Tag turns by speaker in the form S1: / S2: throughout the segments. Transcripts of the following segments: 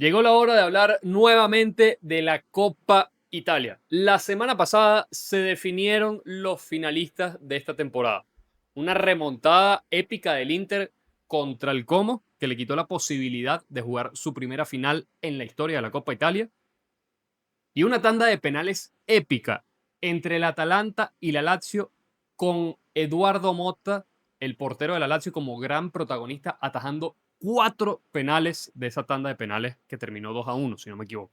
S1: Llegó la hora de hablar nuevamente de la Copa Italia. La semana pasada se definieron los finalistas de esta temporada. Una remontada épica del Inter contra el Como, que le quitó la posibilidad de jugar su primera final en la historia de la Copa Italia. Y una tanda de penales épica entre el Atalanta y la Lazio, con Eduardo Motta, el portero de la Lazio, como gran protagonista, atajando 4 penales de esa tanda de penales que terminó 2-1, si no me equivoco.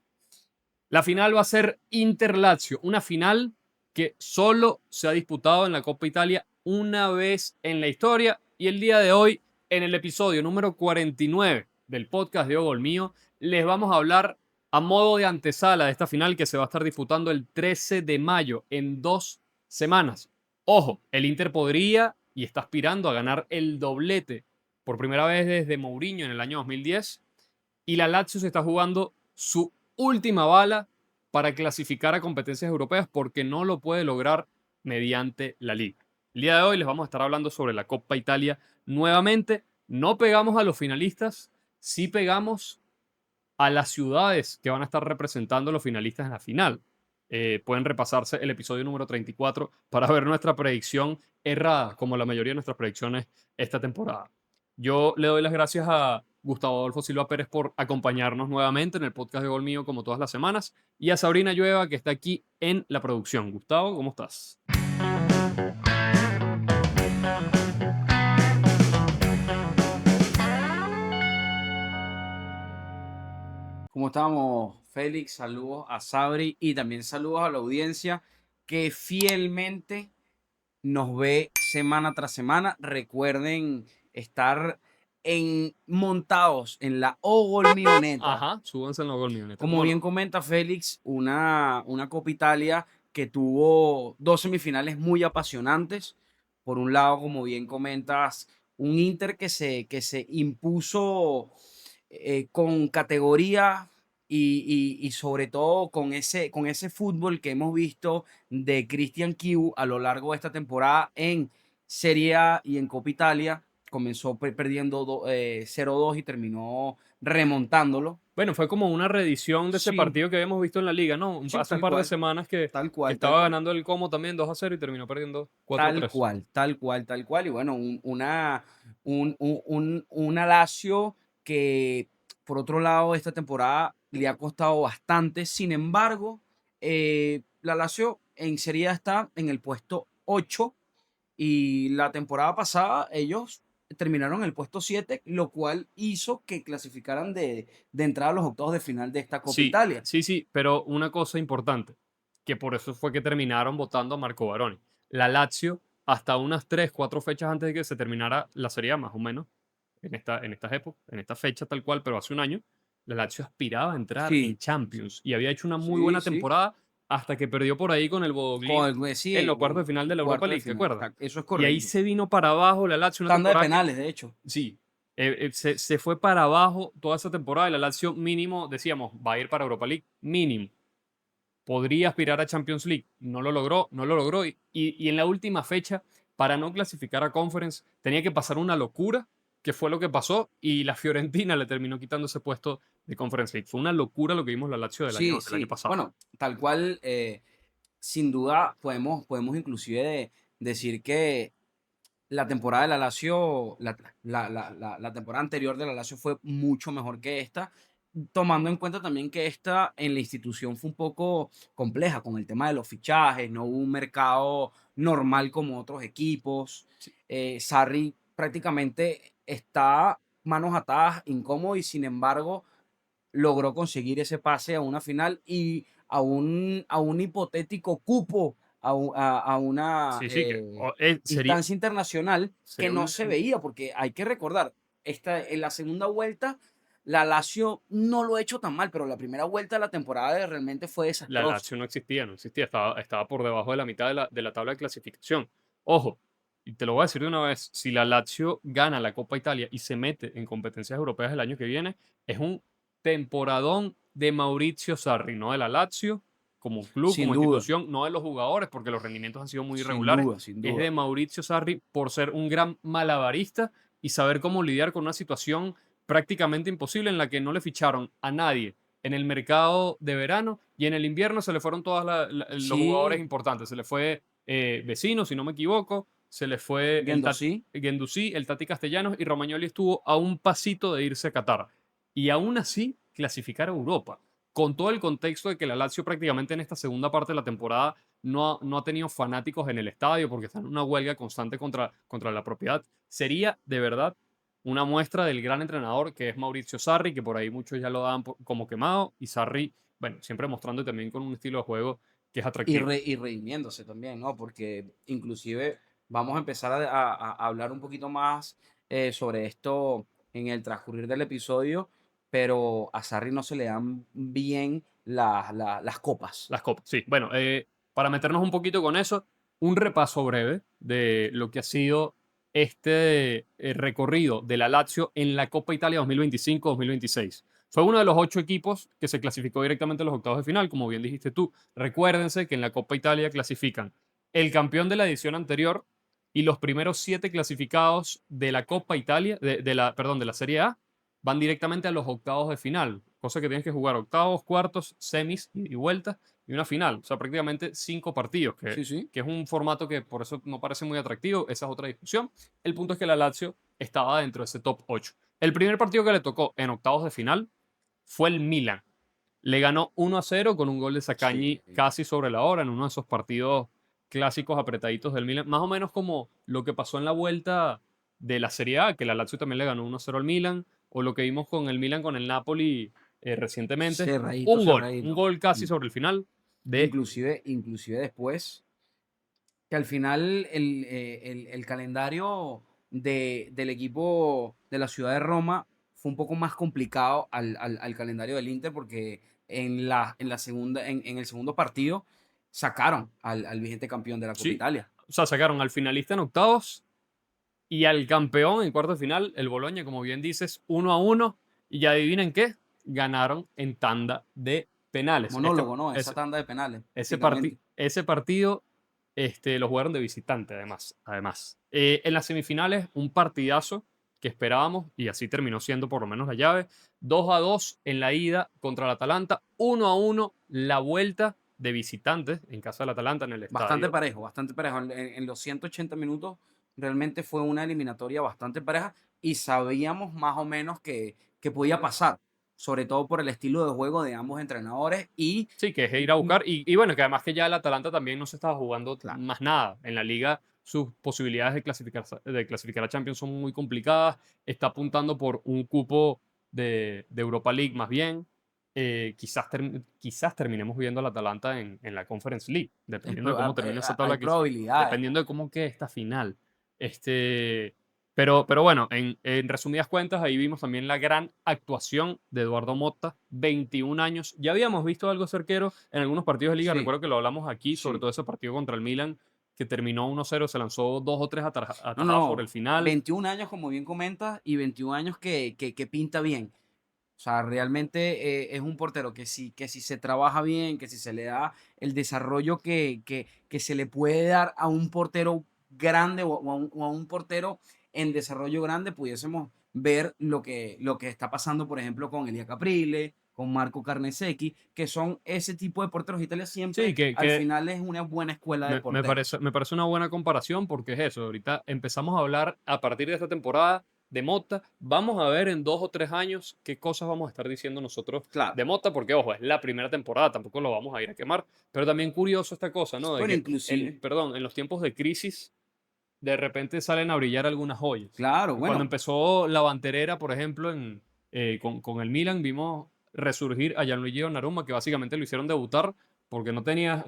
S1: La final va a ser Inter-Lazio, una final que solo se ha disputado en la Copa Italia una vez en la historia. Y el día de hoy, en el episodio número 49 del podcast de Ogol Mío, les vamos a hablar a modo de antesala de esta final que se va a estar disputando el 13 de mayo, en 2 semanas. Ojo, el Inter podría y está aspirando a ganar el doblete por primera vez desde Mourinho en el año 2010. Y la Lazio se está jugando su última bala para clasificar a competencias europeas porque no lo puede lograr mediante la Liga. El día de hoy les vamos a estar hablando sobre la Copa Italia nuevamente. No pegamos a los finalistas, sí pegamos a las ciudades que van a estar representando a los finalistas en la final. Pueden repasarse el episodio número 34 para ver nuestra predicción errada, como la mayoría de nuestras predicciones esta temporada. Yo le doy las gracias a Gustavo Adolfo Silva Pérez por acompañarnos nuevamente en el podcast de Gol Mío, como todas las semanas, y a Sabrina Llueva, que está aquí en la producción. Gustavo, ¿cómo estás?
S2: ¿Cómo estamos, Félix? Saludos a Sabri y también saludos a la audiencia que fielmente nos ve semana tras semana. Recuerden estar montados en la Ogolmioneta.
S1: Ajá, súbanse en los Gol Mío, neta.
S2: Como
S1: ¿Cómo
S2: bien
S1: no?
S2: comenta Félix, una Copa Italia que tuvo dos semifinales muy apasionantes. Por un lado, como bien comentas, un Inter que se impuso con categoría y sobre todo con ese fútbol que hemos visto de Christian Kiu a lo largo de esta temporada en Serie A y en Copa Italia. Comenzó perdiendo 0-2 y terminó remontándolo.
S1: Bueno, fue como una reedición de ese
S2: Sí,
S1: partido que habíamos visto en la liga, ¿no?
S2: sí,
S1: Hace un
S2: tal
S1: par de
S2: cual,
S1: semanas
S2: tal
S1: que
S2: cual, tal
S1: estaba
S2: cual.
S1: ganando el Como también 2-0 y terminó perdiendo
S2: Tal
S1: 4-3.
S2: cual, tal cual, tal cual. Y bueno, una Lazio que, por otro lado, esta temporada le ha costado bastante. Sin embargo, la Lazio en Serie A está en el puesto 8 y la temporada pasada ellos terminaron en el puesto 7, lo cual hizo que clasificaran de entrada a los octavos de final de esta Copa
S1: Sí,
S2: Italia.
S1: sí, sí, pero una cosa importante, que por eso fue que terminaron votando a Marco Baroni. La Lazio, hasta unas 3, 4 fechas antes de que se terminara la Serie A, más o menos, en estas épocas, en esta fecha tal cual, pero hace un año, la Lazio aspiraba a entrar en
S2: Sí,
S1: Champions y había hecho una muy
S2: sí,
S1: buena
S2: sí.
S1: temporada hasta que perdió por ahí con el Bodo Glimt en
S2: Sí,
S1: los cuartos de final de la Europa
S2: cuarto de
S1: League, ¿te
S2: final.
S1: acuerdas?
S2: Eso es
S1: Y ahí
S2: correcto.
S1: se vino para abajo la Lazio, una
S2: Tanda de
S1: temporada que
S2: penales, de hecho.
S1: sí, se fue para abajo toda esa temporada y la Lazio mínimo, decíamos, va a ir para Europa League, mínimo. Podría aspirar a Champions League, no lo logró, no lo logró. Y en la última fecha, para no clasificar a Conference, tenía que pasar una locura, que fue lo que pasó, y la Fiorentina le terminó quitando ese puesto de Conference League. Fue una locura lo que vimos la Lazio
S2: Sí,
S1: del año
S2: sí.
S1: pasado.
S2: Bueno, tal cual, sin duda podemos inclusive decir que la temporada de la Lazio, la temporada anterior de la Lazio fue mucho mejor que esta, tomando en cuenta también que esta en la institución fue un poco compleja con el tema de los fichajes, no hubo un mercado normal como otros equipos.
S1: Sí,
S2: Sarri prácticamente está manos atadas, incómodo y sin embargo logró conseguir ese pase a una final y a un hipotético cupo a una
S1: sí, sí, sería,
S2: instancia internacional que
S1: sería
S2: no
S1: un...
S2: se veía, porque hay que recordar, en la segunda vuelta, la Lazio no lo ha hecho tan mal, pero la primera vuelta de la temporada realmente fue
S1: La
S2: desastrosa.
S1: Lazio no existía, no existía, estaba por debajo de la mitad de la tabla de clasificación. Ojo, y te lo voy a decir de una vez, si la Lazio gana la Copa Italia y se mete en competencias europeas el año que viene, es un temporadón de Maurizio Sarri, no de la Lazio como club,
S2: Sin
S1: como
S2: duda,
S1: institución, no de los jugadores, porque los rendimientos han sido muy
S2: sin
S1: irregulares,
S2: duda, sin
S1: es de
S2: duda.
S1: Maurizio Sarri por ser un gran malabarista y saber cómo lidiar con una situación prácticamente imposible en la que no le ficharon a nadie en el mercado de verano y en el invierno se le fueron todos los jugadores
S2: Sí,
S1: importantes. Se le fue Vecino, si no me equivoco, se le fue
S2: Guendouzi.
S1: Guendouzi, el Tati Castellanos y Romagnoli estuvo a un pasito de irse a Qatar. Y aún así clasificar a Europa. Con todo el contexto de que la Lazio prácticamente en esta segunda parte de la temporada no ha tenido fanáticos en el estadio porque están en una huelga constante contra la propiedad. Sería de verdad una muestra del gran entrenador que es Mauricio Sarri, que por ahí muchos ya lo dan como quemado, y Sarri, bueno, siempre mostrando también con un estilo de juego que es atractivo.
S2: Y redimiéndose también, ¿no? Porque inclusive vamos a empezar a hablar un poquito más sobre esto en el transcurrir del episodio, pero a Sarri no se le dan bien las copas.
S1: Las copas, sí. Bueno, para meternos un poquito con eso, un repaso breve de lo que ha sido este recorrido de la Lazio en la Copa Italia 2025-2026. Fue uno de los 8 equipos que se clasificó directamente a los octavos de final, como bien dijiste tú. Recuérdense que en la Copa Italia clasifican el campeón de la edición anterior y los primeros 7 clasificados de la Copa Italia, perdón, de la Serie A, van directamente a los octavos de final, cosa que tienes que jugar octavos, cuartos, semis y vueltas y una final. O sea, prácticamente 5 partidos,
S2: Sí, sí.
S1: que es un formato que por eso no parece muy atractivo. Esa es otra discusión. El punto es que la Lazio estaba dentro de ese top 8. El primer partido que le tocó en octavos de final fue el Milan. Le ganó 1-0 con un gol de
S2: Sí.
S1: Sacagni casi sobre la hora en uno de esos partidos clásicos apretaditos del Milan. Más o menos como lo que pasó en la vuelta de la Serie A, que la Lazio también le ganó 1-0 al Milan, o lo que vimos con el Milan con el Napoli recientemente.
S2: Cerradito,
S1: Un
S2: cerradito.
S1: gol casi
S2: In-
S1: sobre el final de...
S2: inclusive después, que al final el calendario del equipo de la ciudad de Roma fue un poco más complicado al calendario del Inter porque en la segunda, en el segundo partido sacaron al vigente campeón de la Copa
S1: Sí,
S2: Italia.
S1: o sea, sacaron al finalista en octavos y al campeón en cuartos de final, el Boloña, como bien dices, 1-1. Y ya adivinen qué, ganaron en tanda de penales.
S2: Monólogo, ¿no? Esa tanda de penales, prácticamente.
S1: Ese partido lo jugaron de visitante, además. En las semifinales, un partidazo que esperábamos, y así terminó siendo por lo menos la llave. 2-2 en la ida contra el Atalanta, 1-1 la vuelta de visitantes en casa del Atalanta en el
S2: Bastante
S1: estadio.
S2: parejo, bastante parejo. En los 180 minutos realmente fue una eliminatoria bastante pareja y sabíamos más o menos que podía pasar, sobre todo por el estilo de juego de ambos entrenadores y
S1: Sí, que es ir a buscar. Y bueno, que además que ya el Atalanta también no se estaba jugando
S2: claro,
S1: más nada. En la liga sus posibilidades de clasificar a Champions son muy complicadas. Está apuntando por un cupo de Europa League más bien. Quizás terminemos viendo al Atalanta en la Conference League, dependiendo de cómo termine esa
S2: hay
S1: tabla,
S2: probabilidades.
S1: dependiendo de cómo quede esta final. Este, pero bueno, en resumidas cuentas, ahí vimos también la gran actuación de Eduardo Motta, 21 años. Ya habíamos visto algo cerquero en algunos partidos de liga.
S2: Sí,
S1: Recuerdo que lo hablamos aquí, sobre
S2: sí.
S1: todo ese partido contra el Milan, que terminó 1-0, se lanzó 2 o 3
S2: No,
S1: atajadas sobre el
S2: no,
S1: final.
S2: 21 años como bien comentas y 21 años que pinta bien. O sea, realmente es un portero que si se trabaja bien, que si se le da el desarrollo que se le puede dar a un portero grande o a un portero en desarrollo grande, pudiésemos ver lo que está pasando, por ejemplo, con Elia Caprile, con Marco Carnesecchi, que son ese tipo de porteros. Italia
S1: Sí,
S2: siempre,
S1: que,
S2: al
S1: que
S2: final, es una buena escuela de
S1: me
S2: porteros.
S1: parece una buena comparación porque es eso. Ahorita empezamos a hablar a partir de esta temporada de Mota. Vamos a ver en 2 o 3 años qué cosas vamos a estar diciendo nosotros
S2: Claro.
S1: de Mota, porque ojo, es la primera temporada, tampoco lo vamos a ir a quemar. Pero también curioso esta cosa, ¿no? De
S2: Bueno,
S1: que,
S2: inclusive,
S1: perdón, en los tiempos de crisis, de repente salen a brillar algunas joyas.
S2: claro,
S1: Cuando
S2: bueno,
S1: empezó la Banterera, por ejemplo, con el Milan, vimos resurgir a Gianluigi Donnarumma, que básicamente lo hicieron debutar porque no tenías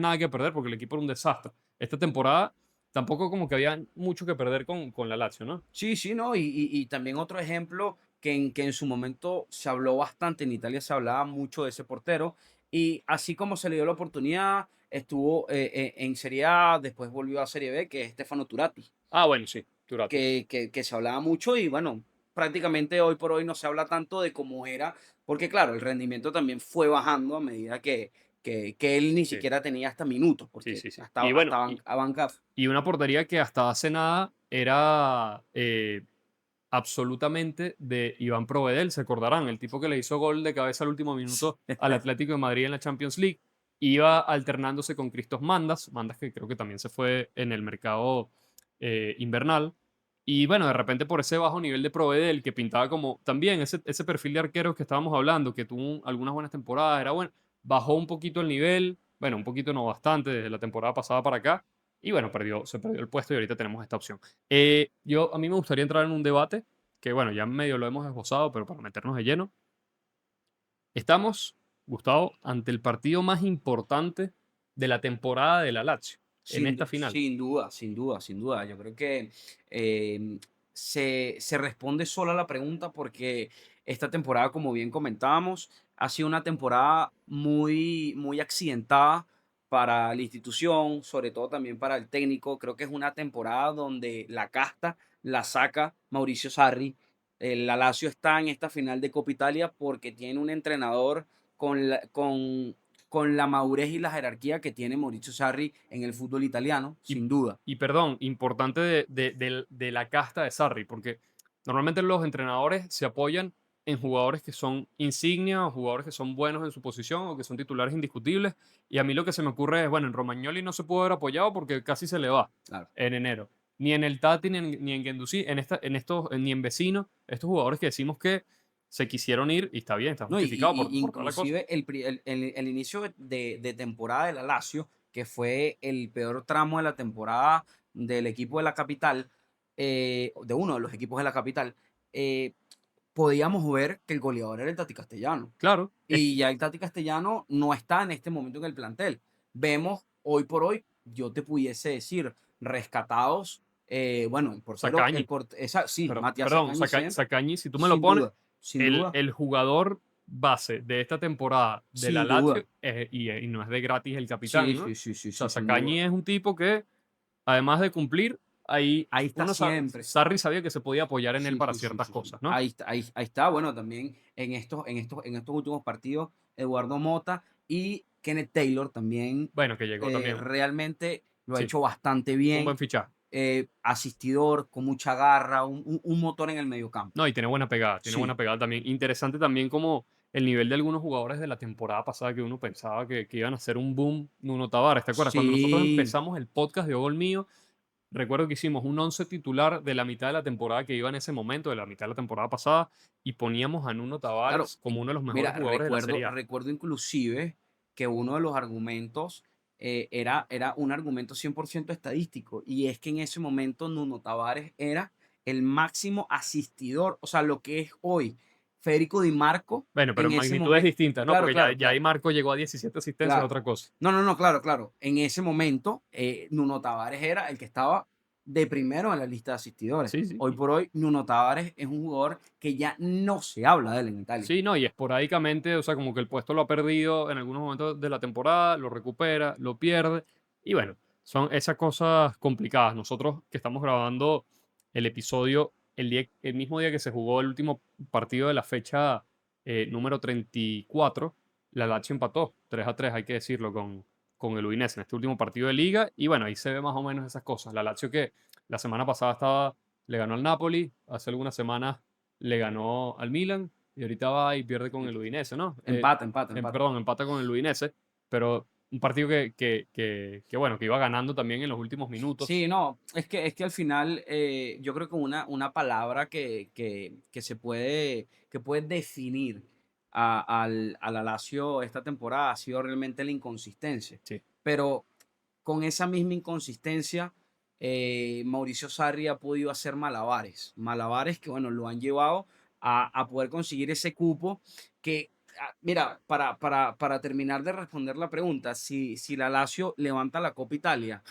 S1: nada que perder porque el equipo era un desastre. Esta temporada tampoco como que había mucho que perder con la Lazio, ¿no?
S2: sí, sí, ¿no? Y también otro ejemplo que en su momento se habló bastante, en Italia se hablaba mucho de ese portero, y así como se le dio la oportunidad, estuvo en Serie A, después volvió a Serie B, que es Stefano Turati,
S1: Ah, bueno, sí, Turati.
S2: que se hablaba mucho y bueno, prácticamente hoy por hoy no se habla tanto de cómo era, porque claro, el rendimiento también fue bajando a medida que él ni
S1: Sí,
S2: siquiera tenía hasta minutos,
S1: sí,
S2: porque
S1: sí, sí.
S2: hasta,
S1: Y bueno,
S2: hasta banca.
S1: y una portería que hasta hace nada era absolutamente de Iván Provedel, se acordarán, el tipo que le hizo gol de cabeza al último minuto al Atlético de Madrid en la Champions League. Iba alternándose con Christos Mandas, Mandas que creo que también se fue en el mercado invernal. Y bueno, de repente por ese bajo nivel de Provedel, que pintaba como también ese perfil de arqueros que estábamos hablando, que tuvo algunas buenas temporadas, era bueno, bajó un poquito el nivel, bueno, un poquito no bastante, desde la temporada pasada para acá, y bueno, se perdió el puesto y ahorita tenemos esta opción. A mí me gustaría entrar en un debate, que bueno, ya medio lo hemos esbozado, pero para meternos de lleno. Estamos, Gustavo, ante el partido más importante de la temporada de la Lazio, en esta final.
S2: Sin duda, sin duda, sin duda. Yo creo que se responde sola la pregunta porque esta temporada, como bien comentábamos, ha sido una temporada muy, muy accidentada para la institución, sobre todo también para el técnico. Creo que es una temporada donde la casta la saca Mauricio Sarri. La Lazio está en esta final de Copa Italia porque tiene un entrenador con la madurez y la jerarquía que tiene Maurizio Sarri en el fútbol italiano,
S1: Y,
S2: sin duda.
S1: y perdón, importante de la casta de Sarri, porque normalmente los entrenadores se apoyan en jugadores que son insignia o jugadores que son buenos en su posición o que son titulares indiscutibles. Y a mí lo que se me ocurre es, bueno, en Romagnoli no se pudo haber apoyado porque casi se le va
S2: Claro.
S1: en enero. Ni en el Tati, ni en Guendouzi, ni en Vecino, estos jugadores que decimos que se quisieron ir, y está bien, está
S2: No,
S1: justificado por toda la cosa.
S2: inclusive el inicio de temporada de la Lazio, que fue el peor tramo de la temporada del equipo de la capital, de uno de los equipos de la capital, eh, podíamos ver que el goleador era el Tati Castellano.
S1: Claro,
S2: Y ya el Tati Castellano no está en este momento en el plantel. Vemos hoy por hoy, yo te pudiese decir, rescatados, bueno, el portero,
S1: Sacañi.
S2: sí, Matías
S1: Perdón,
S2: Zacañi siempre,
S1: Sacañi, si tú me lo
S2: sin
S1: pones,
S2: duda, sin duda,
S1: el jugador base de esta temporada de la
S2: sin
S1: Lazio,
S2: duda.
S1: y no es de gratis el capitán,
S2: Sí,
S1: ¿no?
S2: sí,
S1: O
S2: sí, sí,
S1: sea,
S2: sí, sin duda.
S1: Sacañi es un tipo que, además de cumplir, ahí
S2: Ahí está siempre.
S1: Sarri sabía que se podía apoyar en él
S2: Sí,
S1: para
S2: sí, sí,
S1: ciertas
S2: sí, sí.
S1: cosas, ¿no?
S2: Ahí está. Bueno, también en estos últimos partidos, Eduardo Mota y Kenneth Taylor también
S1: Bueno, que llegó también,
S2: realmente lo ha
S1: sí,
S2: hecho bastante
S1: un
S2: bien.
S1: buen fichaje.
S2: Asistidor, con mucha garra, un motor en el mediocampo.
S1: No, y tiene buena
S2: Sí,
S1: pegada también. Interesante también como el nivel de algunos jugadores de la temporada pasada que uno pensaba que iban a hacer un boom. Nuno Tavares, ¿te acuerdas? Cuando nosotros
S2: sí,
S1: empezamos el podcast de Gol Mío, recuerdo que hicimos un 11 titular de la mitad de la temporada que iba en ese momento, de la mitad de la temporada pasada, y poníamos a Nuno
S2: claro.
S1: Tavares como uno de los mejores
S2: Mira,
S1: jugadores de la Serie A.
S2: recuerdo inclusive que uno de los argumentos era un argumento 100% estadístico, y es que en ese momento Nuno Tavares era el máximo asistidor, o sea, lo que es hoy Federico Di Marco
S1: Bueno, pero
S2: en
S1: en
S2: ese
S1: magnitud es
S2: momento.
S1: distinta, ¿no?
S2: Claro,
S1: Porque
S2: claro,
S1: ya ahí
S2: claro.
S1: Marco llegó a 17 asistencias,
S2: Claro.
S1: otra cosa.
S2: No, no, no, claro, claro. En ese momento, Nuno Tavares era el que estaba de primero en la lista de asistidores.
S1: Sí, sí.
S2: Hoy por hoy, Nuno Tavares es un jugador que ya no se habla de él en Italia.
S1: Sí, no, y esporádicamente, o sea, como que el puesto lo ha perdido en algunos momentos de la temporada, lo recupera, lo pierde, y bueno, son esas cosas complicadas. Nosotros que estamos grabando el episodio el mismo día que se jugó el último partido de la fecha número 34, la Lazio empató 3-3, hay que decirlo, con el Udinese en este último partido de liga, y bueno, ahí se ve más o menos esas cosas. La Lazio que la semana pasada le ganó al Napoli, hace algunas semanas le ganó al Milan y ahorita va y pierde con el Udinese, ¿no?
S2: Empata, empata, empata.
S1: Perdón, empata con el Udinese, pero un partido bueno, que iba ganando también en los últimos minutos.
S2: Sí, no, es que al final yo creo que una palabra que puede definir a la Lazio esta temporada ha sido realmente la inconsistencia.
S1: Sí,
S2: Pero con esa misma inconsistencia, Mauricio Sarri ha podido hacer malabares. Malabares que, bueno, lo han llevado a poder conseguir ese cupo que, mira, para terminar de responder la pregunta, si la Lazio levanta la Copa Italia,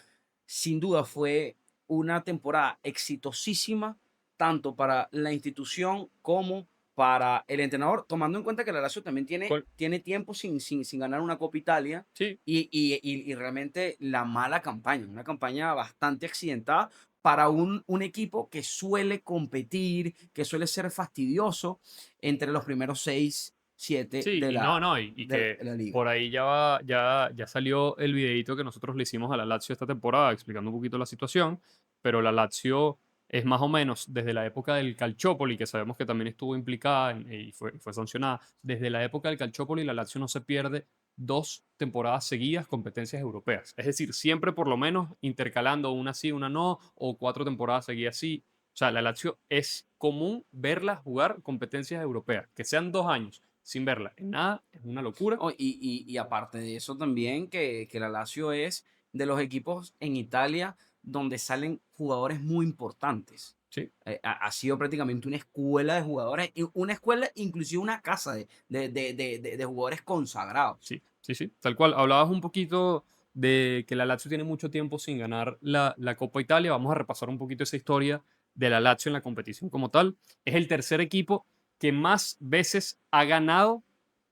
S2: sin duda fue una temporada exitosísima, tanto para la institución como para el entrenador, tomando en cuenta que la Lazio también tiene,
S1: Col-
S2: tiene tiempo sin ganar una Copa Italia
S1: sí,
S2: y realmente la mala campaña, una campaña bastante accidentada para un equipo que suele competir, que suele ser fastidioso entre los primeros 6 7
S1: sí,
S2: de
S1: y no,
S2: la,
S1: no, y
S2: de
S1: que
S2: la liga.
S1: por ahí ya salió el videito que nosotros le hicimos a la Lazio esta temporada explicando un poquito la situación, pero la Lazio es más o menos desde la época del Calciopoli, que sabemos que también estuvo implicada y fue sancionada. Desde la época del Calciopoli, la Lazio no se pierde 2 temporadas seguidas competencias europeas. Es decir, siempre por lo menos intercalando una sí, una no, o 4 temporadas seguidas sí. O sea, la Lazio es común verla jugar competencias europeas. Que sean 2 años sin verla en nada es una locura.
S2: Oh, y aparte de eso también que la Lazio es de los equipos en Italia donde salen jugadores muy importantes.
S1: Sí.
S2: Ha sido prácticamente una escuela de jugadores, y una escuela, inclusive una casa de jugadores consagrados.
S1: Sí, sí, sí, tal cual. Hablabas un poquito de que la Lazio tiene mucho tiempo sin ganar la Copa Italia. Vamos a repasar un poquito esa historia de la Lazio en la competición como tal. Es el tercer equipo que más veces ha ganado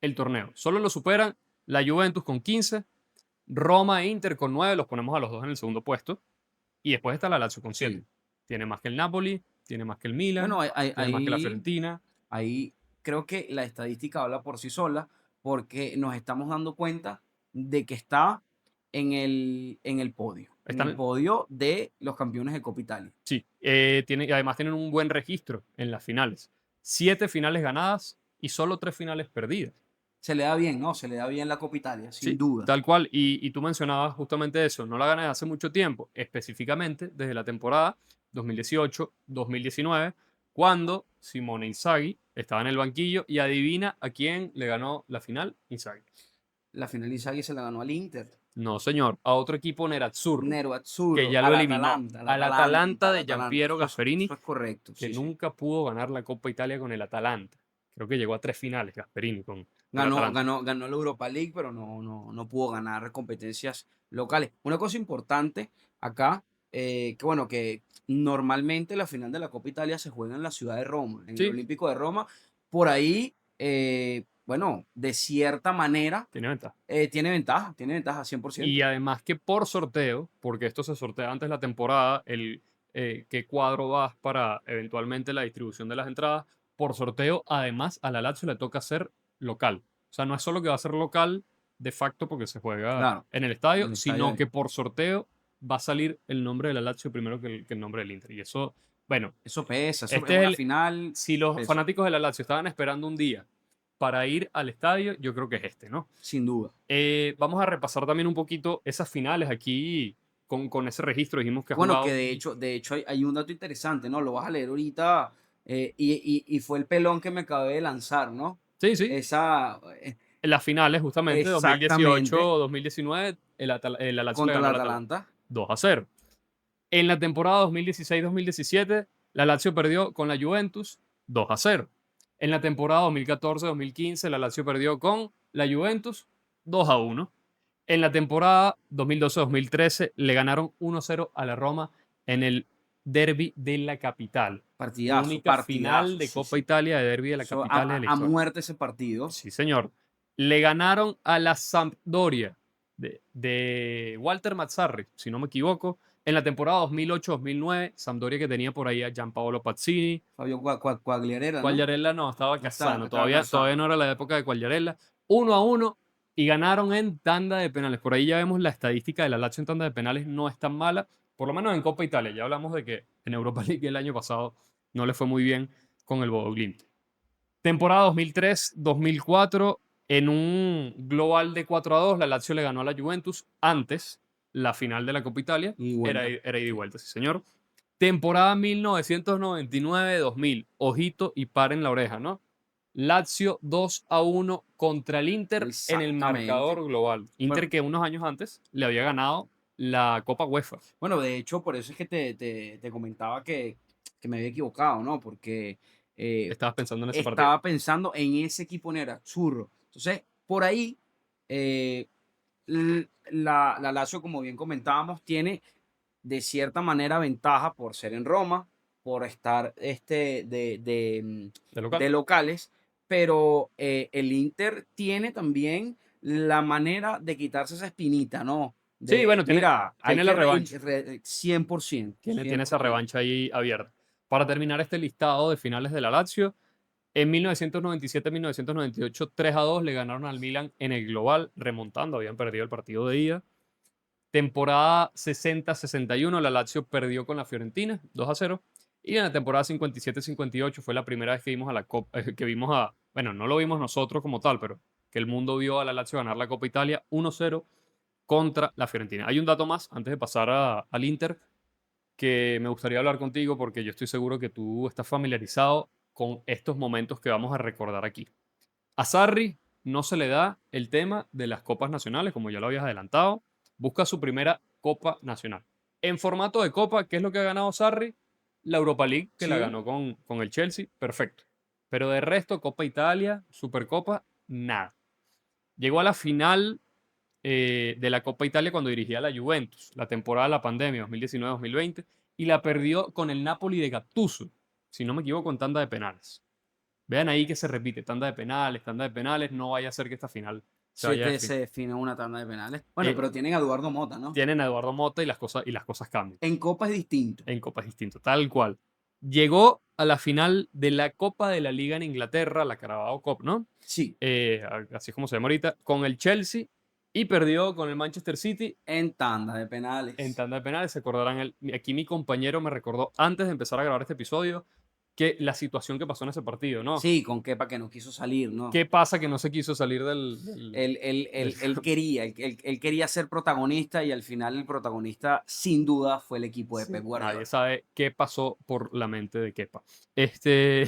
S1: el torneo. Solo lo superan la Juventus con 15, Roma e Inter con 9, los ponemos a los dos en el segundo puesto. Y después está la Lazio con 7.
S2: Sí.
S1: Tiene más que el Napoli, tiene más que el Milan,
S2: Bueno,
S1: tiene más que la Fiorentina.
S2: ahí creo que la estadística habla por sí sola, porque nos estamos dando cuenta de que está en el
S1: Están,
S2: podio de los campeones de Copa Italia.
S1: Sí, y además tienen un buen registro en las finales. 7 finales ganadas y solo 3 finales perdidas.
S2: Se le da bien, ¿no? Se le da bien la Copa Italia, sin
S1: Sí,
S2: duda.
S1: tal cual. Y tú mencionabas justamente eso. No la gané hace mucho tiempo, específicamente desde la temporada 2018-2019, cuando Simone Inzaghi estaba en el banquillo y adivina a quién le ganó la final. Inzaghi.
S2: La final Inzaghi se la ganó al Inter,
S1: No, señor, a otro equipo nerazzurro
S2: Nero
S1: que
S2: Azzurro,
S1: ya lo eliminó. Al Atalanta de
S2: Atalanta.
S1: Giampiero Gasperini,
S2: Eso es correcto,
S1: que
S2: sí, sí.
S1: nunca pudo ganar la Copa Italia con el Atalanta. Creo que llegó a 3 finales Gasperini con el
S2: Ganó,
S1: Atalanta.
S2: ganó, ganó la Europa League, pero no pudo ganar competencias locales. Una cosa importante acá, que bueno, que normalmente la final de la Copa Italia se juega en la ciudad de Roma, en el
S1: Sí,
S2: Olímpico de Roma. Por ahí, bueno, de cierta manera,
S1: tiene ventaja.
S2: tiene ventaja 100%.
S1: Y además que por sorteo, porque esto se sortea antes de la temporada, qué cuadro vas para eventualmente la distribución de las entradas, por sorteo, además a la Lazio le toca ser local. O sea, no es solo que va a ser local de facto porque se juega
S2: Claro,
S1: en el estadio,
S2: el estadio
S1: sino
S2: ahí.
S1: que por sorteo va a salir el nombre de la Lazio primero que el nombre del Inter. Y eso, bueno,
S2: Eso pesa, eso es
S1: este es
S2: una
S1: el,
S2: final,
S1: si los
S2: pesa,
S1: fanáticos de la Lazio estaban esperando un día para ir al estadio, yo creo que es este, ¿no?
S2: sin duda.
S1: Vamos a repasar también un poquito esas finales aquí con ese registro. Dijimos que ha
S2: Bueno, que
S1: jugado.
S2: de hecho hay un dato interesante, ¿no? Lo vas a leer ahorita, y fue el pelón que me acabé de lanzar, ¿no?
S1: Sí, sí.
S2: Esa,
S1: En las finales, justamente,
S2: exactamente,
S1: 2018-2019, el Lazio le
S2: contra el
S1: ganó al Atalanta
S2: Atalanta.
S1: 2-0. En la temporada 2016-2017, la Lazio perdió con la Juventus 2-0. En la temporada 2014-2015, la Lazio perdió con la Juventus 2-1. En la temporada 2012-2013 le ganaron 1-0 a la Roma en el Derby de la capital.
S2: Partidazo,
S1: Única final
S2: partidazo,
S1: de
S2: sí,
S1: Copa
S2: sí.
S1: Italia de Derby de la
S2: Eso,
S1: capital de la
S2: a
S1: historia.
S2: muerte ese partido.
S1: Sí, señor. Le ganaron a la Sampdoria de Walter Mazzarri, si no me equivoco, en la temporada 2008-2009. Sampdoria que tenía por ahí a Gianpaolo Pazzini.
S2: Fabio Quagliarella, ¿no?
S1: Quagliarella no, estaba
S2: No está,
S1: Cassano.
S2: estaba
S1: Todavía
S2: casado.
S1: no era la época de Quagliarella. 1-1 y ganaron en tanda de penales. Por ahí ya vemos la estadística de la Lazio en tanda de penales no es tan mala, por lo menos en Copa Italia. Ya hablamos de que en Europa League el año pasado no le fue muy bien con el Bodo Glimt. Temporada 2003-2004, en un global de 4-2, la Lazio le ganó a la Juventus. Antes, la final de la Copa Italia
S2: Y
S1: era,
S2: vuelta.
S1: era ida y vuelta, sí señor. Temporada 1999-2000, ojito y paren la oreja, ¿no? Lazio 2-1 contra el Inter en el
S2: Exactamente.
S1: marcador global.
S2: Bueno,
S1: Inter que unos años antes le había ganado la Copa UEFA.
S2: bueno, de hecho, por eso es que te comentaba que me había equivocado, ¿no? Porque
S1: Estabas pensando en ese partido.
S2: estaba pensando en ese equipo Nerazzurro. Entonces, por ahí, eh, la Lazio, como bien comentábamos, tiene de cierta manera ventaja por ser en Roma, por estar
S1: De local.
S2: de locales, pero el Inter tiene también la manera de quitarse esa espinita, ¿no?
S1: Sí, bueno,
S2: Mira, hay
S1: tiene la
S2: que
S1: revancha.
S2: 100%,
S1: Tiene esa
S2: 100%.
S1: revancha ahí abierta. Para terminar este listado de finales de la Lazio, en 1997-1998, 3-2 le ganaron al Milan en el global, remontando, habían perdido el partido de ida. Temporada 60-61, la Lazio perdió con la Fiorentina, 2-0. Y en la temporada 57-58 fue la primera vez que vimos a la Copa, que vimos a, bueno, no lo vimos nosotros como tal, pero que el mundo vio a la Lazio ganar la Copa Italia 1-0 contra la Fiorentina. Hay un dato más antes de pasar al Inter que me gustaría hablar contigo porque yo estoy seguro que tú estás familiarizado con estos momentos que vamos a recordar aquí. A Sarri no se le da el tema de las copas nacionales, como ya lo habías adelantado. Busca su primera copa nacional. En formato de copa, ¿qué es lo que ha ganado Sarri? La Europa League, que la
S2: Sí,
S1: ganó con el Chelsea, perfecto. Pero de resto, Copa Italia, Supercopa, nada. Llegó a la final de la Copa Italia cuando dirigía a la Juventus, la temporada de la pandemia, 2019-2020, y la perdió con el Napoli de Gattuso, si no me equivoco, en tanda de penales. Vean ahí que se repite, tanda de penales, no vaya a ser que esta final se vaya a
S2: se
S1: definir.
S2: define una tanda de penales. Bueno, pero tienen a Eduardo Mota, ¿no?
S1: Tienen a Eduardo Mota y las cosas cambian.
S2: En Copa es distinto.
S1: En Copa es distinto, tal cual. Llegó a la final de la Copa de la Liga en Inglaterra, la Carabao Cup, ¿no?
S2: Sí,
S1: Así es como se llama ahorita, con el Chelsea y perdió con el Manchester City
S2: en tanda de
S1: en
S2: penales.
S1: tanda de penales. Se acordarán, aquí mi compañero me recordó antes de empezar a grabar este episodio que la situación que pasó en ese partido, ¿no?
S2: Sí, con Kepa que no quiso salir, ¿no?
S1: ¿Qué pasa que no se quiso salir del
S2: Él quería ser protagonista y al final el protagonista sin duda fue el equipo de Pep
S1: Sí, nadie
S2: Guardiola.
S1: sabe qué pasó por la mente de Kepa. Este,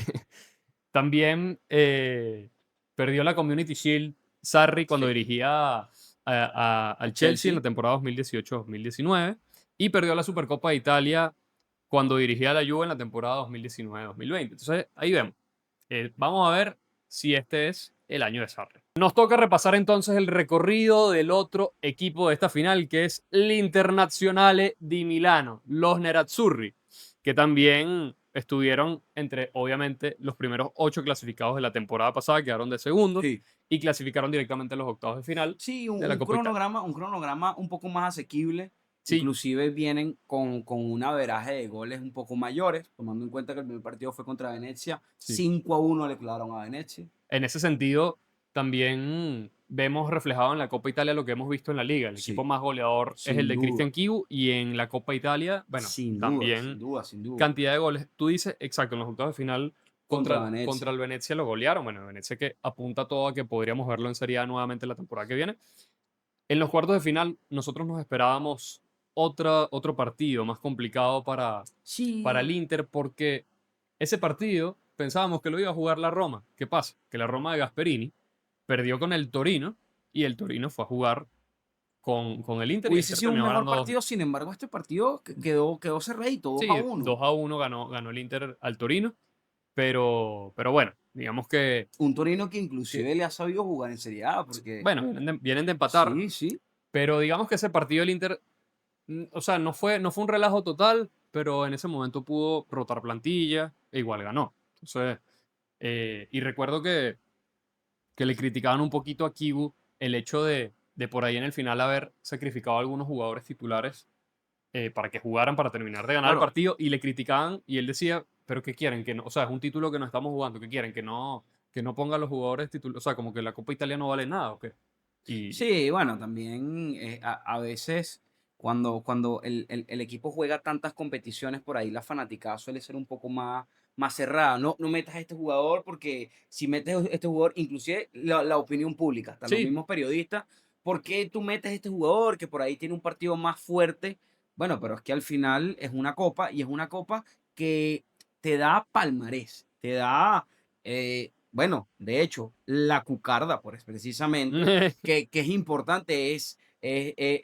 S1: también perdió la Community Shield Sarri cuando
S2: Sí.
S1: dirigía
S2: Al
S1: al Chelsea en la
S2: Chelsea,
S1: temporada 2018-2019 y perdió la Supercopa de Italia cuando dirigía a la Juve en la temporada 2019-2020. Entonces, ahí vemos. Vamos a ver si este es el año de Sarri. Nos toca repasar entonces el recorrido del otro equipo de esta final, que es l'Internazionale di Milano, los Nerazzurri, que también estuvieron entre, obviamente, los primeros 8 clasificados de la temporada pasada, quedaron de segundos
S2: sí.
S1: y clasificaron directamente a los octavos de final
S2: Sí,
S1: de la Copa Italia.
S2: un cronograma un poco más asequible.
S1: Sí,
S2: Inclusive vienen con un averaje de goles un poco mayores, tomando en cuenta que el primer partido fue contra Venecia.
S1: sí.
S2: 5-1 le clavaron a Venecia.
S1: En ese sentido, también vemos reflejado en la Copa Italia lo que hemos visto en la liga. El equipo
S2: Sí,
S1: más goleador es el
S2: sin
S1: de
S2: duda.
S1: Christian Kiwu y en la Copa Italia, bueno,
S2: Sin duda, sin
S1: también
S2: duda, sin duda.
S1: cantidad de goles. Tú dices, exacto, en los octavos de final
S2: Contra
S1: contra
S2: Venecia.
S1: el Venecia lo golearon. Bueno, el Venecia que apunta todo a que podríamos verlo en Serie A nuevamente la temporada que viene. En los cuartos de final, nosotros nos esperábamos otro partido más complicado para el
S2: Sí,
S1: Inter porque ese partido pensábamos que lo iba a jugar la Roma. ¿Qué pasa? Que la Roma de Gasperini perdió con el Torino y el Torino fue a jugar con el Inter y el
S2: hubiese
S1: Inter
S2: sido un
S1: terminó
S2: mejor
S1: ganando
S2: partido, sin embargo, este partido quedó cerradito, 2 a
S1: sí,
S2: 1.
S1: 2-1 ganó el Inter al Torino, pero bueno, digamos
S2: Un Torino que
S1: que,
S2: inclusive le ha sabido jugar en Serie A, porque
S1: bueno, vienen de empatar,
S2: sí, sí.
S1: pero digamos que ese partido del Inter, o sea, no fue un relajo total, pero en ese momento pudo rotar plantilla e igual ganó. Entonces, y recuerdo que le criticaban un poquito a Kibu el hecho de por ahí en el final haber sacrificado a algunos jugadores titulares para que jugaran para terminar de ganar el
S2: Claro,
S1: partido y le criticaban y él decía, pero ¿qué quieren? Que no, o sea, es un título que no estamos jugando, ¿qué quieren? Que no ponga a los jugadores titulares, o sea, como que la Copa Italia no vale nada, ¿o qué? Y
S2: sí, bueno, también a veces cuando el equipo juega tantas competiciones por ahí, la fanaticada suele ser un poco más cerrada. No, no metas a este jugador porque si metes a este jugador, inclusive la opinión pública, hasta los
S1: sí,
S2: mismos periodistas, ¿por qué tú metes a este jugador que por ahí tiene un partido más fuerte? Bueno, pero es que al final es una copa y es una copa que te da palmarés, te da, bueno, de hecho, la cucarda, pues precisamente que es importante, es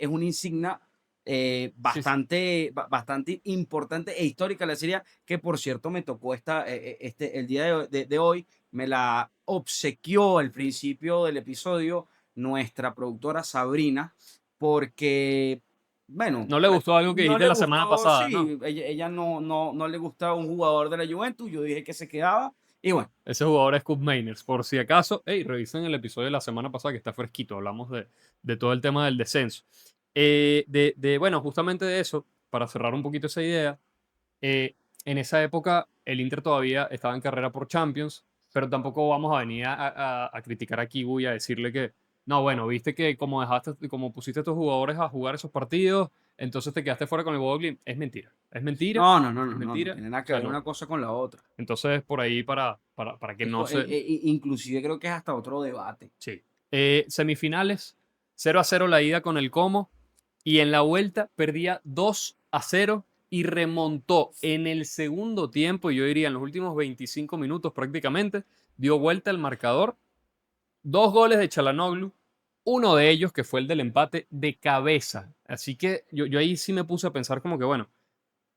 S2: una insignia
S1: sí, sí.
S2: bastante importante e histórica la serie, que por cierto me tocó el día de hoy, me la obsequió al principio del episodio nuestra productora Sabrina, porque, bueno,
S1: No le gustó algo que
S2: no
S1: dijiste
S2: le
S1: la semana
S2: gustó,
S1: pasada, ¿no?
S2: sí, ella no le gustaba un jugador de la Juventus, yo dije que se quedaba, y bueno,
S1: Ese jugador es Cup Mainers, por si acaso. Hey, revisen el episodio de la semana pasada que está fresquito. Hablamos de todo el tema del descenso. Bueno, justamente de eso, para cerrar un poquito esa idea, eh, en esa época el Inter todavía estaba en carrera por Champions, pero tampoco vamos a venir a criticar a Kibu y a decirle que, no, bueno, viste que como pusiste a estos jugadores a jugar esos partidos, entonces te quedaste fuera con el Bodo Glimt. Es mentira. Es mentira.
S2: No, no, no,
S1: Es
S2: no, no, no
S1: mentira.
S2: tiene nada
S1: O
S2: que
S1: sea,
S2: ver
S1: no.
S2: una cosa con la otra.
S1: Entonces, por ahí para que no se.
S2: Inclusive creo que es hasta otro debate.
S1: Sí. Semifinales, 0-0 la ida con el Como y en la vuelta perdía 2-0 y remontó en el segundo tiempo, yo diría en los últimos 25 minutos prácticamente, dio vuelta el marcador, 2 goles de Çalhanoğlu, uno de ellos que fue el del empate de cabeza. Así que yo ahí sí me puse a pensar como que bueno,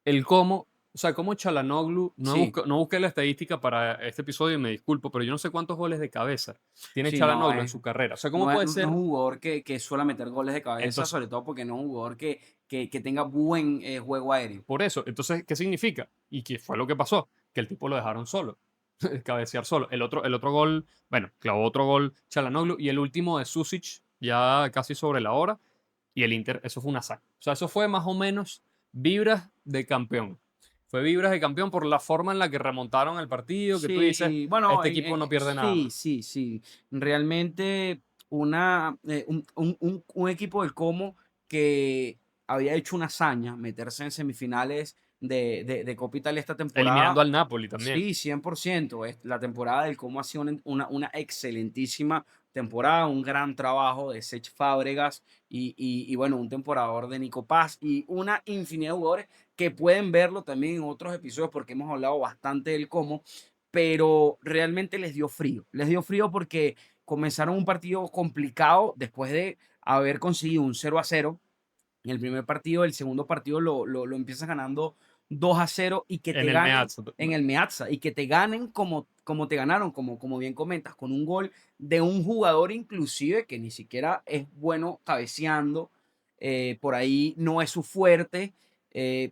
S1: el cómo, o sea, cómo Çalhanoğlu,
S2: Sí,
S1: no busqué la estadística para este episodio y me disculpo, pero yo no sé cuántos goles de cabeza tiene
S2: sí, no,
S1: Çalhanoğlu en su carrera. O sea, ¿cómo puede
S2: no es
S1: ser?
S2: un jugador que suele meter goles de cabeza,
S1: Entonces,
S2: sobre todo porque no es un jugador que tenga buen juego aéreo.
S1: por eso, entonces, ¿qué significa? ¿Y qué fue lo que pasó? Que el tipo lo dejaron solo, cabecear solo. El otro gol, bueno, clavó otro gol Çalhanoğlu y el último de Susic, ya casi sobre la hora, y el Inter, eso fue una saca. O sea, eso fue más o menos vibras de campeón. Fue vibras de campeón por la forma en la que remontaron el partido, que tú dices,
S2: Sí, bueno,
S1: este equipo no pierde nada.
S2: sí, sí, sí. Realmente un equipo del Como que había hecho una hazaña, meterse en semifinales de Copa Italia esta
S1: Eliminando
S2: temporada.
S1: al Napoli también.
S2: Sí, 100%. La temporada del Como ha sido una excelentísima temporada, un gran trabajo de Sech Fábregas y bueno, un temporador de Nico Paz y una infinidad de jugadores que pueden verlo también en otros episodios porque hemos hablado bastante del Como, pero realmente les dio frío. Les dio frío porque comenzaron un partido complicado después de haber conseguido un 0-0 en el primer partido. El segundo partido lo empiezas ganando 2-0 y que
S1: En
S2: te
S1: el
S2: ganen
S1: Meazza.
S2: en el Meazza y que te ganen como te ganaron, como bien comentas, con un gol de un jugador inclusive que ni siquiera es bueno cabeceando, por ahí no es su fuerte. eh,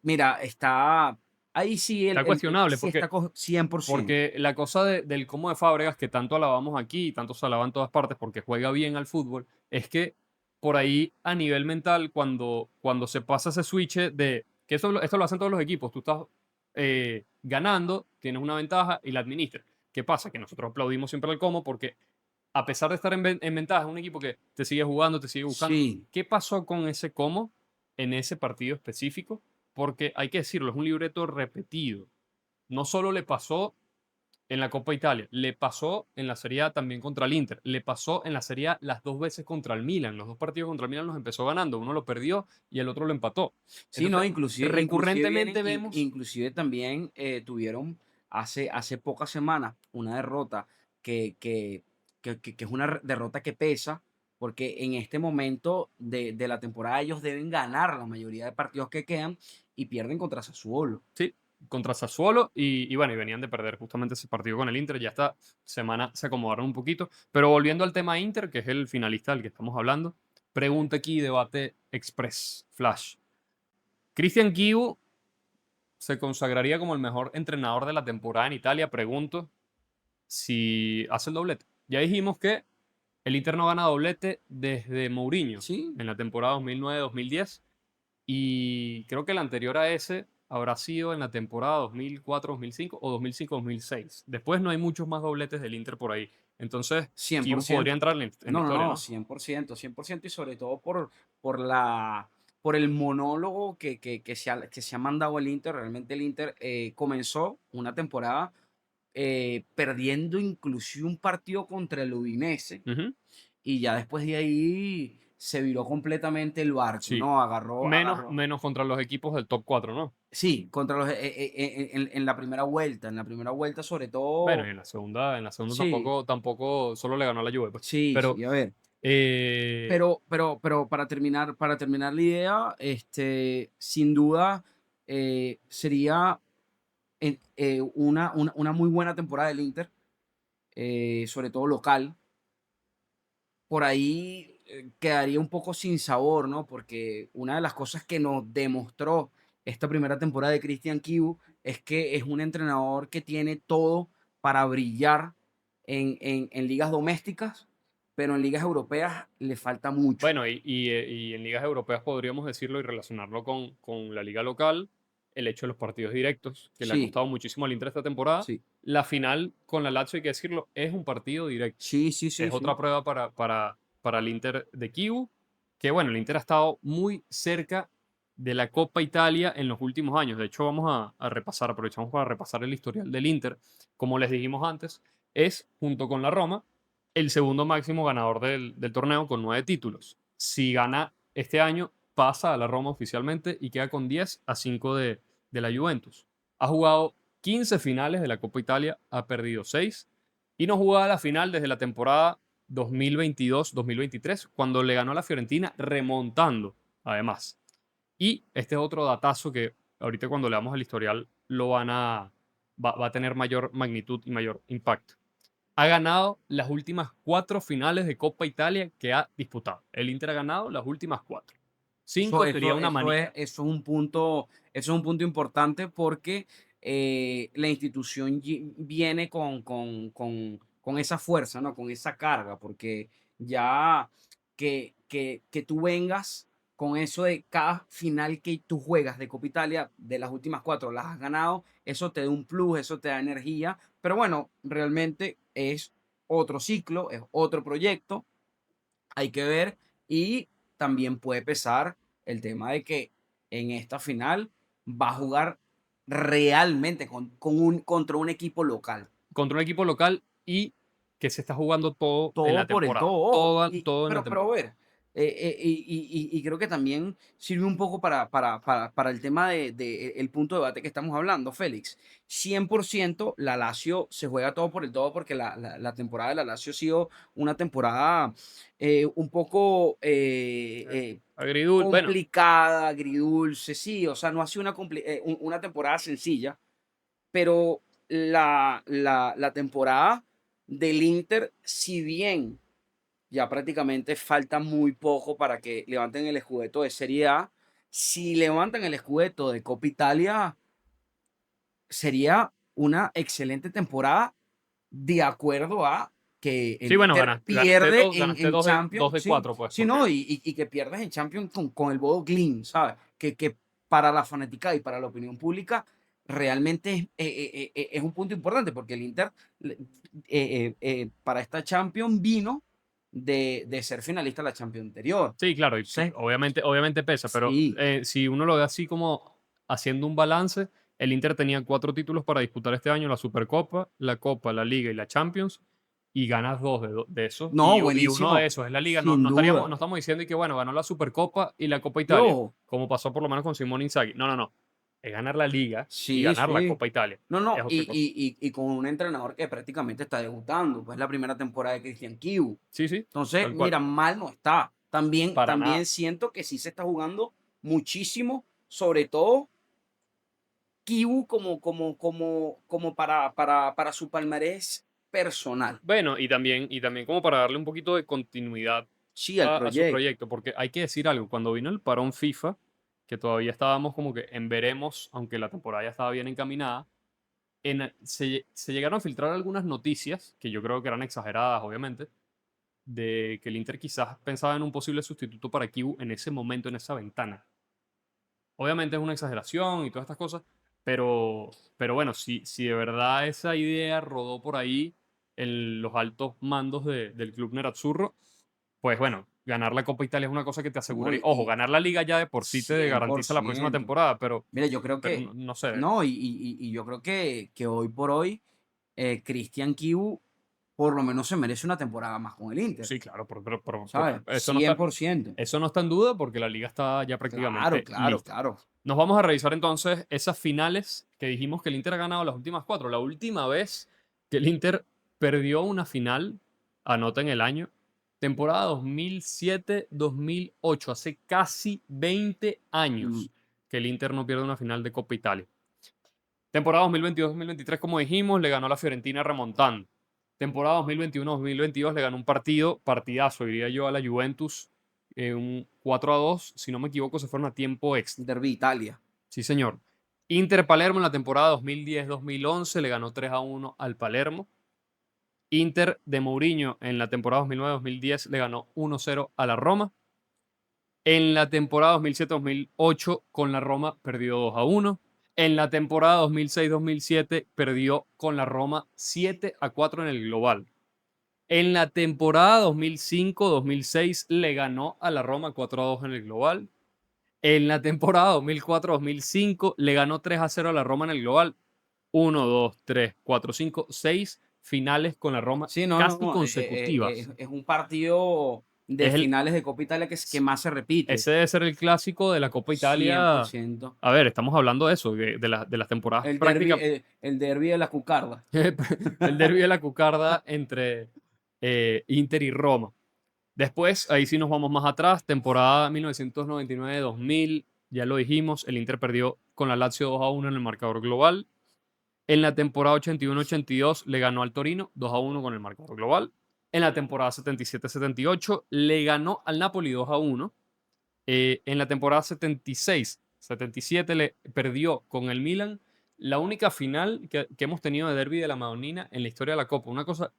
S2: Mira, está ahí sí,
S1: Está cuestionable
S2: sí
S1: porque
S2: está 100%.
S1: Porque la cosa del cómo de Fábregas, que tanto alabamos aquí y tanto se alaba en todas partes porque juega bien al fútbol, es que por ahí a nivel mental, cuando se pasa ese switch de que esto lo hacen todos los equipos, tú estás ganando, tienes una ventaja y la administras. ¿Qué pasa? Que nosotros aplaudimos siempre al cómo porque a pesar de estar en ventaja, es un equipo que te sigue jugando, te sigue buscando.
S2: Sí,
S1: ¿Qué pasó con ese cómo en ese partido específico? Porque hay que decirlo, es un libreto repetido. No solo le pasó en la Copa Italia, le pasó en la Serie A también contra el Inter, le pasó en la Serie A las 2 veces contra el Milan. Los dos partidos contra el Milan los empezó ganando, uno lo perdió y el otro lo empató.
S2: sí, no,
S1: Entonces,
S2: inclusive vienen,
S1: recurrentemente vemos,
S2: inclusive también tuvieron hace pocas semanas una derrota que, que, que es una derrota que pesa, porque en este momento de la temporada ellos deben ganar la mayoría de partidos que quedan y pierden contra Sassuolo.
S1: sí, contra Sassuolo y bueno, y venían de perder justamente ese partido con el Inter. Ya esta semana se acomodaron un poquito. Pero volviendo al tema Inter, que es el finalista del que estamos hablando, pregunta aquí, debate express, flash. Cristian Chiu se consagraría como el mejor entrenador de la temporada en Italia. Pregunto si hace el doblete. Ya dijimos que el Inter no gana doblete desde Mourinho
S2: Sí,
S1: en la temporada 2009-2010 y creo que el anterior a ese habrá sido en la temporada 2004-2005 o 2005-2006. Después no hay muchos más dobletes del Inter por ahí. Entonces,
S2: cien por
S1: Kibu podría
S2: ciento
S1: entrar en la
S2: No, no,
S1: historia,
S2: no,
S1: ¿no?
S2: 100%, 100% y sobre todo por por el monólogo que se ha mandado el Inter. Realmente el Inter comenzó una temporada perdiendo inclusive un partido contra el Udinese
S1: Ujú.
S2: y ya después de ahí se viró completamente el barco,
S1: Sí.
S2: ¿no? Agarró.
S1: Menos contra los equipos del top 4, ¿no?
S2: Sí, contra en la primera vuelta sobre
S1: Bueno, y
S2: todo,
S1: en la segunda
S2: sí,
S1: tampoco solo le ganó a la Juve, pues.
S2: sí,
S1: Pero
S2: sí, a ver.
S1: eh,
S2: Pero para terminar la idea, sin duda sería una muy buena temporada del Inter, sobre todo local. Por ahí quedaría un poco sin sabor, ¿no? Porque una de las cosas que nos demostró esta primera temporada de Christian Kibu es que es un entrenador que tiene todo para brillar en ligas domésticas, pero en ligas europeas le falta mucho.
S1: bueno, y en ligas europeas podríamos decirlo y relacionarlo con la liga local, el hecho de los partidos directos, que le ha
S2: Sí,
S1: costado muchísimo al Inter esta temporada.
S2: sí,
S1: La final con la Lazio, hay que decirlo, es un partido directo.
S2: sí, sí, sí,
S1: Es
S2: sí.
S1: otra prueba para el Inter de Kibu. que, bueno, el Inter ha estado muy cerca de la Copa Italia en los últimos años. De hecho, vamos a repasar, aprovechamos para repasar el historial del Inter. Como les dijimos antes, es, junto con la Roma, el segundo máximo ganador del torneo con 9 títulos. Si gana este año, pasa a la Roma oficialmente y queda con 10 a 5 de la Juventus. Ha jugado 15 finales de la Copa Italia, ha perdido 6 y no jugaba la final desde la temporada 2022-2023, cuando le ganó a la Fiorentina remontando, además. Y este es otro datazo que ahorita cuando leamos el historial va a tener mayor magnitud y mayor impacto. Ha ganado las últimas 4 finales de Copa Italia que ha disputado. El Inter ha ganado las últimas 4.
S2: Eso,
S1: 5 sería una manita.
S2: eso es un punto importante porque la institución viene con esa fuerza, ¿no? Con esa carga, porque ya que tú vengas con eso de cada final que tú juegas de Copa Italia, de las últimas 4 las has ganado, eso te da un plus, eso te da energía, pero bueno, realmente es otro ciclo, es otro proyecto, hay que ver y también puede pesar el tema de que en esta final va a jugar realmente contra un equipo local.
S1: Contra un equipo local y que se está jugando todo en la
S2: Todo por el
S1: temporada.
S2: todo, ojo.
S1: Todo en la
S2: Pero a
S1: temporada.
S2: ver, y creo que también sirve un poco para el tema el punto de debate que estamos hablando, Félix. 100% la Lazio se juega todo por el todo porque la temporada de la Lazio ha sido una temporada un poco
S1: Bueno,
S2: complicada, agridulce, sí, o sea, no ha sido una temporada sencilla, pero la temporada del Inter, si bien ya prácticamente falta muy poco para que levanten el escudeto de Serie A, si levantan el escudeto de Copa Italia, sería una excelente temporada de acuerdo a que el
S1: sí, bueno,
S2: Inter pierde
S1: ganaste
S2: en
S1: dos
S2: Champions,
S1: de
S2: sí,
S1: cuatro, pues,
S2: sí,
S1: porque
S2: no, y que pierdas en Champions con el Bodo Glimt, ¿sabes? Que para la fanática y para la opinión pública realmente es un punto importante porque el Inter para esta Champions vino de ser finalista de la Champions anterior.
S1: sí, claro, y
S2: Entonces,
S1: obviamente pesa, pero
S2: sí,
S1: si uno lo ve así como haciendo un balance, el Inter tenía 4 títulos para disputar este año: la Supercopa, la Copa, la Liga y la Champions, y ganas 2 de esos,
S2: no,
S1: y uno de
S2: buenísimo,
S1: esos es la Liga.
S2: sin
S1: No
S2: duda.
S1: estamos diciendo que, bueno, ganó la Supercopa y la Copa
S2: Y
S1: Italia,
S2: ojo,
S1: como pasó por lo menos con Simone Inzaghi. No, no, no. Es ganar la Liga y
S2: sí,
S1: ganar la
S2: sí.
S1: Copa Italia.
S2: No,
S1: Es
S2: no,
S1: otra cosa.
S2: y con un entrenador que prácticamente está debutando, pues la primera temporada de Christian Kiu.
S1: Sí, sí,
S2: Entonces,
S1: tal cual.
S2: mira, mal no está. También,
S1: Para
S2: también
S1: nada.
S2: siento que sí se está jugando muchísimo, sobre todo Kiu como para su palmarés personal.
S1: Bueno, y también como para darle un poquito de continuidad
S2: Sí, al
S1: a su
S2: proyecto.
S1: proyecto, porque hay que decir algo: cuando vino el parón FIFA, que todavía estábamos como que en veremos, aunque la temporada ya estaba bien encaminada, se llegaron a filtrar algunas noticias, que yo creo que eran exageradas, obviamente, de que el Inter quizás pensaba en un posible sustituto para Kibu en ese momento, en esa ventana. Obviamente es una exageración y todas estas cosas, pero bueno, si de verdad esa idea rodó por ahí en los altos mandos del club nerazzurro, pues bueno, ganar la Copa Italia es una cosa que te
S2: ¿No?
S1: aseguraría. Ojo, ganar la Liga ya de por sí te
S2: cien por
S1: garantiza la próxima
S2: ciento
S1: temporada, pero,
S2: Mira, yo creo
S1: pero
S2: que,
S1: no sé.
S2: no, y yo creo que hoy por hoy, Christian Kiu por lo menos se merece una temporada más con el Inter,
S1: Sí, claro,
S2: ¿sabes? 100%.
S1: eso no está en duda porque la liga está ya
S2: Claro,
S1: prácticamente
S2: claro,
S1: lista.
S2: claro.
S1: Nos vamos a revisar entonces esas finales que dijimos que el Inter ha ganado las últimas 4. La última vez que el Inter perdió una final, anota en el año, temporada 2007-2008, hace casi 20
S2: Mm,
S1: años que el Inter no pierde una final de Copa Italia. Temporada 2022-2023, como dijimos, le ganó a la Fiorentina remontando. Temporada 2021-2022 le ganó un partidazo, diría yo, a la Juventus, un 4-2, si no me equivoco, se fueron a tiempo extra.
S2: Derby Italia.
S1: Sí, señor. Inter Palermo en la temporada 2010-2011 le ganó 3-1 al Palermo. Inter de Mourinho en la temporada 2009-2010 le ganó 1-0 a la Roma. En la temporada 2007-2008 con la Roma perdió 2-1. En la temporada 2006-2007 perdió con la Roma 7-4 en el global. En la temporada 2005-2006 le ganó a la Roma 4-2 en el global. En la temporada 2004-2005 le ganó 3-0 a la Roma en el global. 1, 2, 3, 4, 5, 6 finales con la Roma
S2: Sí, no,
S1: casi
S2: no,
S1: consecutivas.
S2: es un partido de
S1: Es el,
S2: finales de Copa Italia que más se repite.
S1: ese debe ser el clásico de la Copa
S2: cien por
S1: Italia.
S2: ciento
S1: A ver, estamos hablando de eso, de las temporadas prácticas.
S2: El derbi de la Cucarda.
S1: El derbi de la Cucarda entre Inter y Roma. Después, ahí sí nos vamos más atrás, temporada 1999-2000, ya lo dijimos, el Inter perdió con la Lazio 2-1 en el marcador global. En la temporada 81-82 le ganó al Torino 2-1 con el marcador global. En la temporada 77-78 le ganó al Napoli 2-1. En la temporada 76-77 le perdió con el Milan. La única final que hemos tenido de derby de la Madonina en la historia de la Copa. Una cosa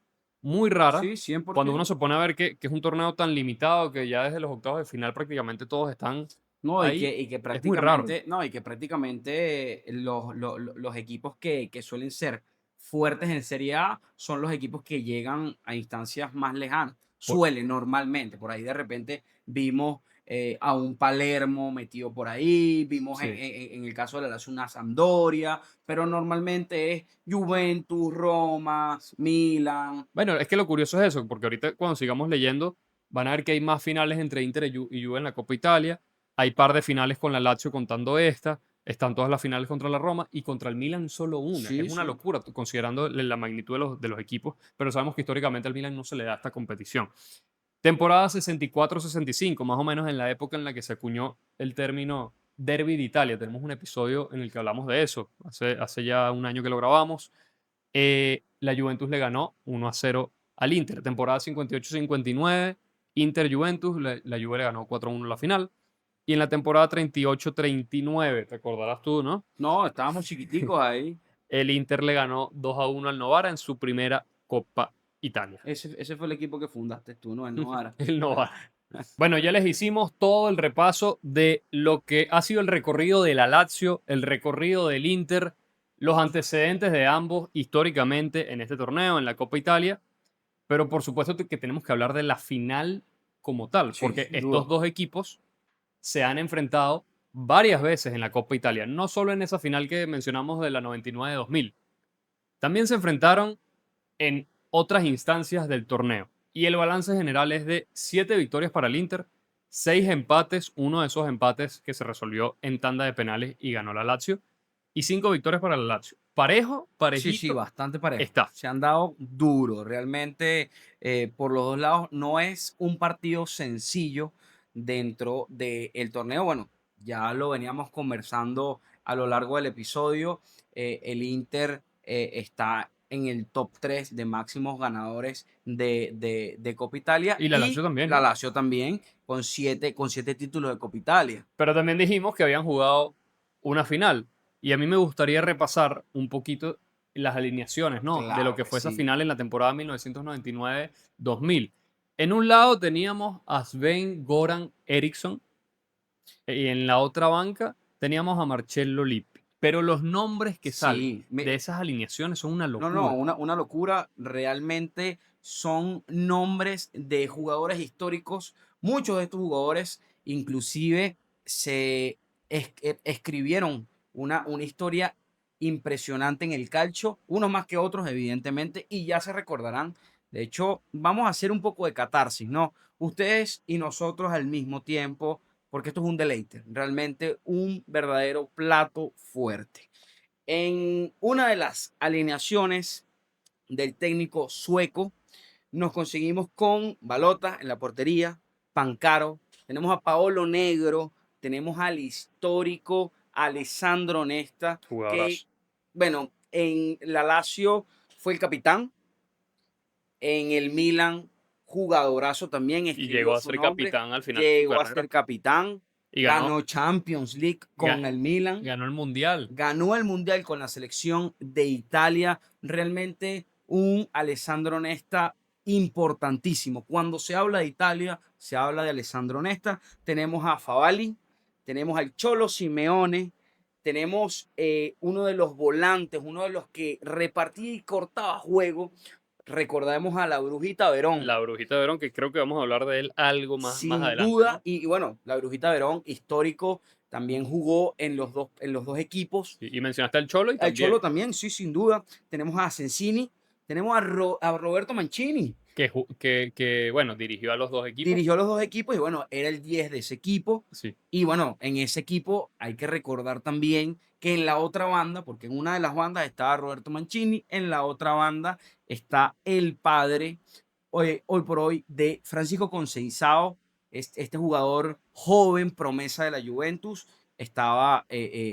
S1: muy rara
S2: Sí, cien por
S1: cuando uno
S2: ciento
S1: se pone a ver que es un torneo tan limitado que ya desde los octavos de final prácticamente todos están
S2: No,
S1: ahí.
S2: y que
S1: Es muy raro.
S2: prácticamente, no, y que prácticamente los equipos que suelen ser fuertes en Serie A son los equipos que llegan a instancias más lejanas.
S1: Por-
S2: Suele normalmente. Por ahí de repente vimos a un Palermo metido por ahí, vimos
S1: sí.
S2: en el caso de la Lazio una Sampdoria, pero normalmente es Juventus, Roma, Milan.
S1: Bueno, es que lo curioso es eso, porque ahorita cuando sigamos leyendo van a ver que hay más finales entre Inter y Juve en la Copa Italia. Hay par de finales con la Lazio contando esta. Están todas las finales contra la Roma y contra el Milan solo una. Es
S2: Sí,
S1: una
S2: sí.
S1: locura considerando la magnitud de los equipos, pero sabemos que históricamente al Milan no se le da esta competición. Temporada 64-65, más o menos en la época en la que se acuñó el término Derby de Italia. Tenemos un episodio en el que hablamos de eso. Hace ya un año que lo grabamos. La Juventus le ganó 1-0 al Inter. Temporada 58-59, Inter-Juventus, la Juve le ganó 4-1 la final. Y en la temporada 38-39, te acordarás tú, ¿no?
S2: No, estábamos chiquiticos ahí.
S1: El Inter le ganó 2-1 al Novara en su primera Copa Italia.
S2: Ese fue el equipo que fundaste tú, ¿no? El Novara.
S1: El Novara. Bueno, ya les hicimos todo el repaso de lo que ha sido el recorrido de la Lazio, el recorrido del Inter, los antecedentes de ambos históricamente en este torneo, en la Copa Italia. Pero por supuesto que tenemos que hablar de la final como tal,
S2: Sí,
S1: porque
S2: sin
S1: estos
S2: duda.
S1: dos equipos se han enfrentado varias veces en la Copa Italia, no solo en esa final que mencionamos de la 99-2000, también se enfrentaron en otras instancias del torneo. Y el balance general es de 7 victorias para el Inter, 6 empates, uno de esos empates que se resolvió en tanda de penales y ganó la Lazio, y 5 victorias para la Lazio. Parejo,
S2: Sí, sí,
S1: parejito
S2: bastante parejo.
S1: está.
S2: Se han dado duro. Realmente, por los dos lados, no es un partido sencillo dentro del torneo. Bueno, ya lo veníamos conversando a lo largo del episodio. El Inter está en el top 3 de máximos ganadores de Copa Italia
S1: Y la
S2: y
S1: Lazio también,
S2: la
S1: ¿no?
S2: Lazio también con siete títulos de Copa Italia.
S1: Pero también dijimos que habían jugado una final. Y a mí me gustaría repasar un poquito las alineaciones, ¿no? De lo
S2: Claro
S1: que
S2: que
S1: fue esa
S2: sí.
S1: final en la temporada 1999-2000. En un lado teníamos a Sven Goran Eriksson y en la otra banca teníamos a Marcello Lippi. Pero los nombres que salen
S2: Sí,
S1: de esas alineaciones son una
S2: no, no,
S1: locura.
S2: una locura. Realmente son nombres de jugadores históricos. Muchos de estos jugadores inclusive escribieron una historia impresionante en el calcio, unos más que otros, evidentemente, y ya se recordarán. De hecho, vamos a hacer un poco de catarsis, ¿no? Ustedes y nosotros al mismo tiempo, porque esto es un deleite, realmente un verdadero plato fuerte. En una de las alineaciones del técnico sueco, nos conseguimos con Balota en la portería, Pancaro, tenemos a Paolo Negro, tenemos al histórico Alessandro Nesta, que,
S1: Jugadorazo.
S2: bueno, en la Lazio fue el capitán, en el Milan, jugadorazo también,
S1: Y llegó
S2: escribió
S1: a
S2: su
S1: ser
S2: nombre,
S1: capitán al final de su
S2: llegó a
S1: carrera.
S2: ser capitán,
S1: Y
S2: ganó Champions League con el Milan,
S1: ganó el Mundial.
S2: ganó el Mundial con la selección de Italia. Realmente un Alessandro Nesta importantísimo. Cuando se habla de Italia, se habla de Alessandro Nesta. Tenemos a Favali, tenemos al Cholo Simeone, tenemos uno de los volantes, uno de los que repartía y cortaba juego. recordemos a la Brujita Verón.
S1: La Brujita de Verón, que creo que vamos a hablar de él algo más
S2: Sin
S1: adelante,
S2: duda,
S1: ¿no?
S2: y bueno, la Brujita Verón, histórico, también jugó en los dos equipos.
S1: Sí, y mencionaste al Cholo y
S2: El
S1: también,
S2: Cholo también, sí, sin duda. Tenemos a Sensini, tenemos a Roberto Mancini.
S1: bueno, dirigió a los dos equipos.
S2: Dirigió los dos equipos y bueno, era el 10 de ese equipo.
S1: Sí,
S2: Y bueno, en ese equipo hay que recordar también que en la otra banda, porque en una de las bandas estaba Roberto Mancini, en la otra banda está el padre, hoy por hoy, de Francisco Conceição, este jugador joven, promesa de la Juventus. Estaba,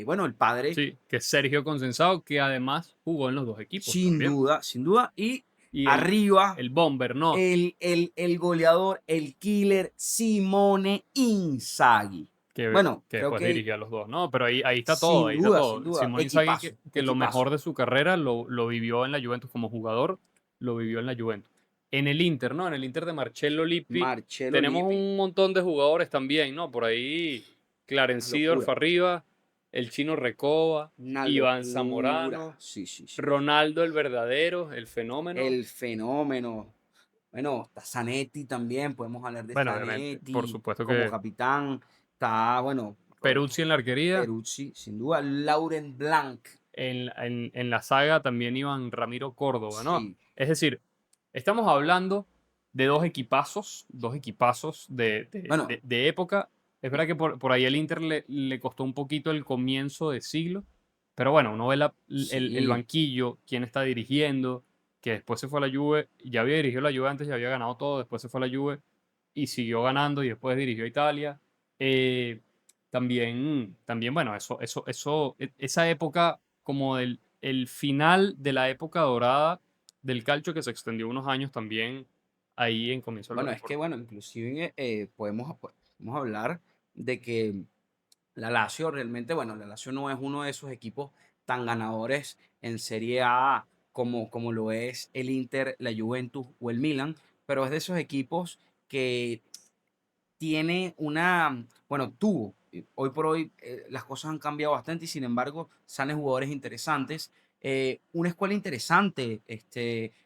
S2: bueno, el padre,
S1: sí, que es Sergio Consensado, que además jugó en los dos equipos
S2: sin
S1: también.
S2: duda, sin duda. Y
S1: Y
S2: arriba,
S1: el Bomber, ¿no?
S2: el goleador, el killer Simone Inzaghi. Bueno,
S1: Que
S2: creo
S1: después
S2: que
S1: dirigió a los dos, ¿no? Pero ahí está todo, ahí está
S2: sin
S1: todo.
S2: duda,
S1: Simón Inzaghi,
S2: equipazo,
S1: que lo
S2: equipazo.
S1: mejor de su carrera lo vivió en la Juventus como jugador, lo vivió en la Juventus. En el Inter, ¿no? En el Inter de Marcello Lippi
S2: Marcelo
S1: tenemos
S2: Lippi,
S1: un montón de jugadores también, ¿no? Por ahí
S2: una
S1: Clarence Seedorf
S2: locura,
S1: arriba, el Chino Recoba,
S2: una
S1: Iván
S2: locura.
S1: Zamorano,
S2: Sí, sí, sí.
S1: Ronaldo el verdadero, el fenómeno.
S2: El fenómeno. Bueno, está Zanetti también, podemos hablar de
S1: Bueno, obviamente, por
S2: Zanetti
S1: supuesto
S2: como
S1: que
S2: capitán. Está, bueno,
S1: Peruzzi en la arquería.
S2: Peruzzi, sin duda. Laurent Blanc,
S1: En la saga también iban Ramiro Córdoba, ¿no?
S2: sí.
S1: Es decir, estamos hablando de dos equipazos
S2: Bueno,
S1: de época. Es verdad que por ahí el Inter le costó un poquito el comienzo de siglo, pero bueno, uno ve el
S2: sí.
S1: banquillo, quién está dirigiendo, que después se fue a la Juve, ya había dirigido la Juve antes, ya había ganado todo, después se fue a la Juve y siguió ganando y después dirigió a Italia. Eh, también, bueno, esa época como el final de la época dorada del calcio que se extendió unos años también ahí en comienzo de la
S2: Bueno, es que,
S1: temporada.
S2: bueno, inclusive podemos hablar de que la Lazio realmente, bueno, la Lazio no es uno de esos equipos tan ganadores en Serie A como lo es el Inter, la Juventus o el Milan, pero es de esos equipos que tiene bueno, hoy por hoy las cosas han cambiado bastante y sin embargo salen jugadores interesantes, una escuela interesante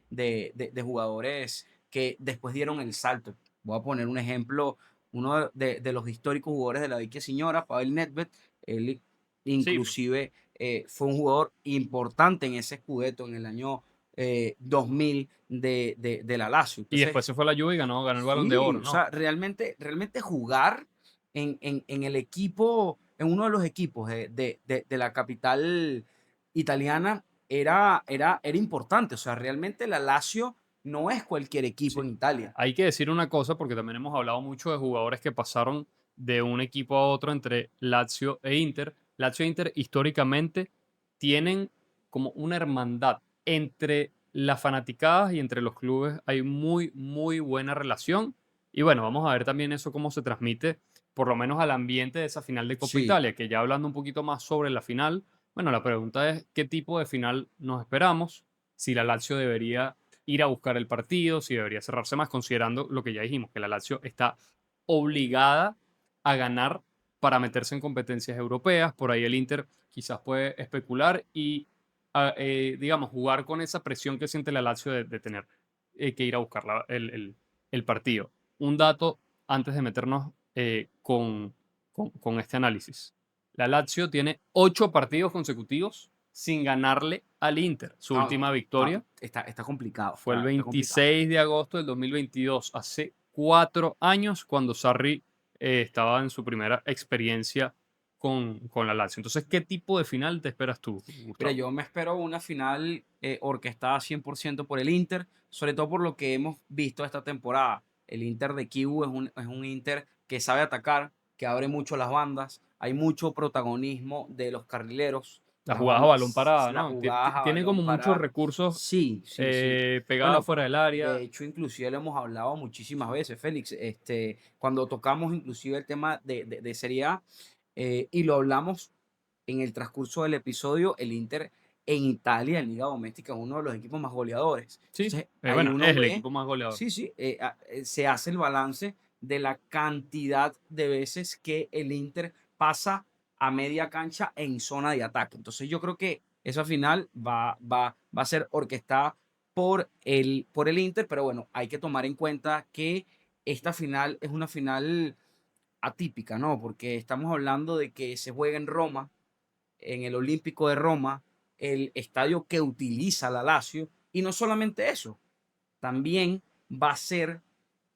S2: de jugadores que después dieron el salto. Voy a poner un ejemplo, uno de los históricos jugadores de la Vecchia Signora, Pavel Nedved, él
S1: Sí,
S2: inclusive fue un jugador importante en ese Scudetto en el año 2000 de la Lazio.
S1: y
S2: Entonces,
S1: después se fue a la Juve y ganó el Balón de
S2: sí,
S1: Oro,
S2: o
S1: ¿no?
S2: sea, realmente jugar en el equipo, en uno de los equipos de la capital italiana era importante. O sea, realmente la Lazio no es cualquier equipo
S1: Sí.
S2: en Italia.
S1: Hay que decir una cosa porque también hemos hablado mucho de jugadores que pasaron de un equipo a otro entre Lazio e Inter. Lazio e Inter históricamente tienen como una hermandad entre las fanaticadas y entre los clubes. Hay muy buena relación. Y bueno, vamos a ver también eso cómo se transmite, por lo menos al ambiente de esa final de Copa
S2: Sí,
S1: Italia, que ya hablando un poquito más sobre la final, bueno, la pregunta es qué tipo de final nos esperamos, si la Lazio debería ir a buscar el partido, si debería cerrarse más, considerando lo que ya dijimos, que la Lazio está obligada a ganar para meterse en competencias europeas. Por ahí el Inter quizás puede especular y, digamos, jugar con esa presión que siente la Lazio de tener que ir a buscar el partido. Un dato antes de meternos con este análisis. La Lazio tiene 8 partidos consecutivos sin ganarle al Inter. Su
S2: no,
S1: última
S2: no,
S1: victoria
S2: está complicado,
S1: fue el
S2: está complicado.
S1: 26 de agosto del 2022, hace 4 años, cuando Sarri estaba en su primera experiencia con la Lazio. Entonces, ¿qué tipo de final te esperas tú,
S2: Mira,
S1: Gustavo?
S2: yo me espero una final orquestada 100% por el Inter, sobre todo por lo que hemos visto esta temporada. El Inter de Kibu es un Inter que sabe atacar, que abre mucho las bandas, hay mucho protagonismo de los carrileros,
S1: Las jugadas a balón parada,
S2: las
S1: ¿no?
S2: jugadas a
S1: Tienen como
S2: balón
S1: muchos
S2: parado.
S1: recursos
S2: Sí, sí, sí.
S1: pegados
S2: Bueno,
S1: fuera del
S2: de
S1: área.
S2: hecho, inclusive lo hemos hablado muchísimas veces, Félix. Cuando tocamos inclusive el tema de Serie A, y lo hablamos en el transcurso del episodio, el Inter en Italia, en Liga Doméstica, es uno de los equipos más goleadores.
S1: Sí,
S2: Entonces, ahí
S1: bueno,
S2: uno
S1: es el
S2: ve,
S1: equipo más goleador.
S2: sí, sí, se hace el balance de la cantidad de veces que el Inter pasa a media cancha en zona de ataque. Entonces, yo creo que esa final va a ser orquestada por el Inter, pero bueno, hay que tomar en cuenta que esta final es una final atípica, ¿no? Porque estamos hablando de que se juega en Roma, en el Olímpico de Roma, el estadio que utiliza la Lazio, y no solamente eso, también va a ser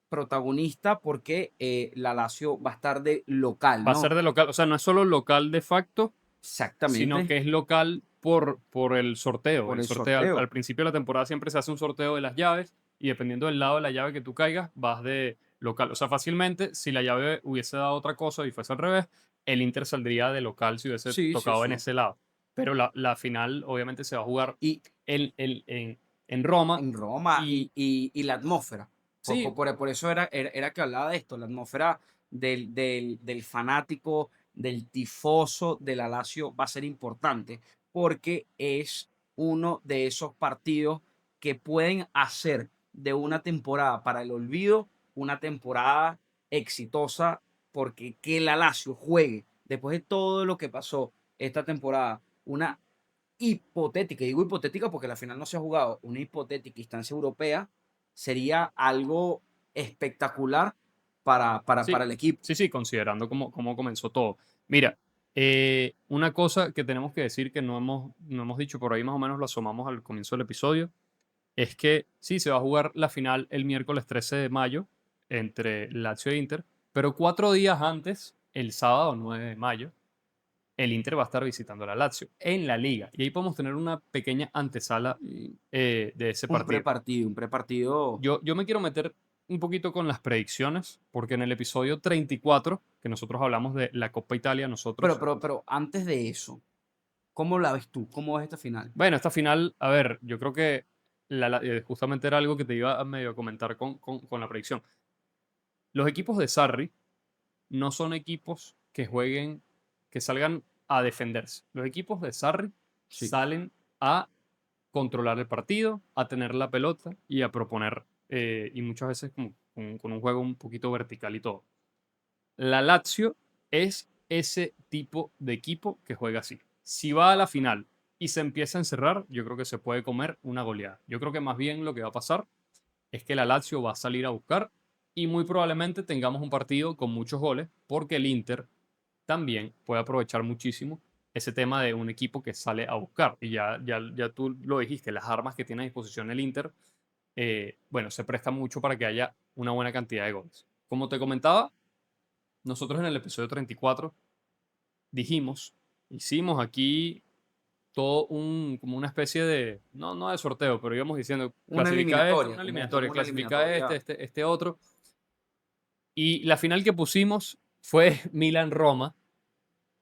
S2: protagonista porque la Lazio va a estar de local,
S1: Va a
S2: ¿no?
S1: ser de local, o sea, no es solo local de facto, sino
S2: Exactamente,
S1: que es local por el sorteo.
S2: por
S1: El
S2: el
S1: sorteo al
S2: sorteo.
S1: principio de la temporada siempre se hace un sorteo de las llaves y dependiendo del lado de la llave que tú caigas, vas de local. O sea, fácilmente, si la llave hubiese dado otra cosa y fuese al revés, el Inter saldría de local si hubiese
S2: Sí, sí,
S1: tocado en
S2: sí.
S1: ese lado. Pero la final obviamente se va a jugar
S2: Y
S1: en Roma
S2: en Roma
S1: y
S2: y la atmósfera.
S1: sí,
S2: Por eso era que hablaba de esto, la atmósfera del fanático, del tifoso de la Lazio va a ser importante porque es uno de esos partidos que pueden hacer de una temporada para el olvido una temporada exitosa porque que la Lazio juegue después de todo lo que pasó esta temporada, una hipotética, y digo hipotética porque la final no se ha jugado, una hipotética instancia europea sería algo espectacular para
S1: sí,
S2: el equipo.
S1: sí, considerando cómo comenzó todo. Mira, una cosa que tenemos que decir que no hemos dicho por ahí, más o menos lo asomamos al comienzo del episodio, es que sí, se va a jugar la final el miércoles 13 de mayo entre Lazio e Inter, pero 4 días antes, el sábado 9 de mayo, el Inter va a estar visitando a la Lazio en la liga. Y ahí podemos tener una pequeña antesala
S2: Y
S1: de ese
S2: un
S1: partido.
S2: prepartido, un prepartido.
S1: Yo me quiero meter un poquito con las predicciones, porque en el episodio 34, que nosotros hablamos de la Copa Italia, nosotros,
S2: Pero antes de eso, ¿cómo la ves tú? ¿Cómo ves esta final?
S1: bueno, esta final, a ver, yo creo que justamente era algo que te iba a medio comentar con la predicción. Los equipos de Sarri no son equipos que jueguen, que salgan a defenderse. Los equipos de Sarri
S2: Sí,
S1: salen a controlar el partido, a tener la pelota y a proponer, y muchas veces con un juego un poquito vertical y todo. La Lazio es ese tipo de equipo que juega así. Si va a la final y se empieza a encerrar, yo creo que se puede comer una goleada. Yo creo que más bien lo que va a pasar es que la Lazio va a salir a buscar y muy probablemente tengamos un partido con muchos goles porque el Inter también puede aprovechar muchísimo ese tema de un equipo que sale a buscar. Y ya tú lo dijiste, las armas que tiene a disposición el Inter, bueno, se presta mucho para que haya una buena cantidad de goles. Como te comentaba, nosotros en el episodio 34 dijimos, hicimos aquí todo como una especie de, no de sorteo, pero íbamos diciendo,
S2: una
S1: clasifica este,
S2: eliminatoria,
S1: una
S2: como
S1: eliminatoria,
S2: una
S1: clasifica
S2: eliminatoria.
S1: este otro. Y la final que pusimos fue Milan-Roma.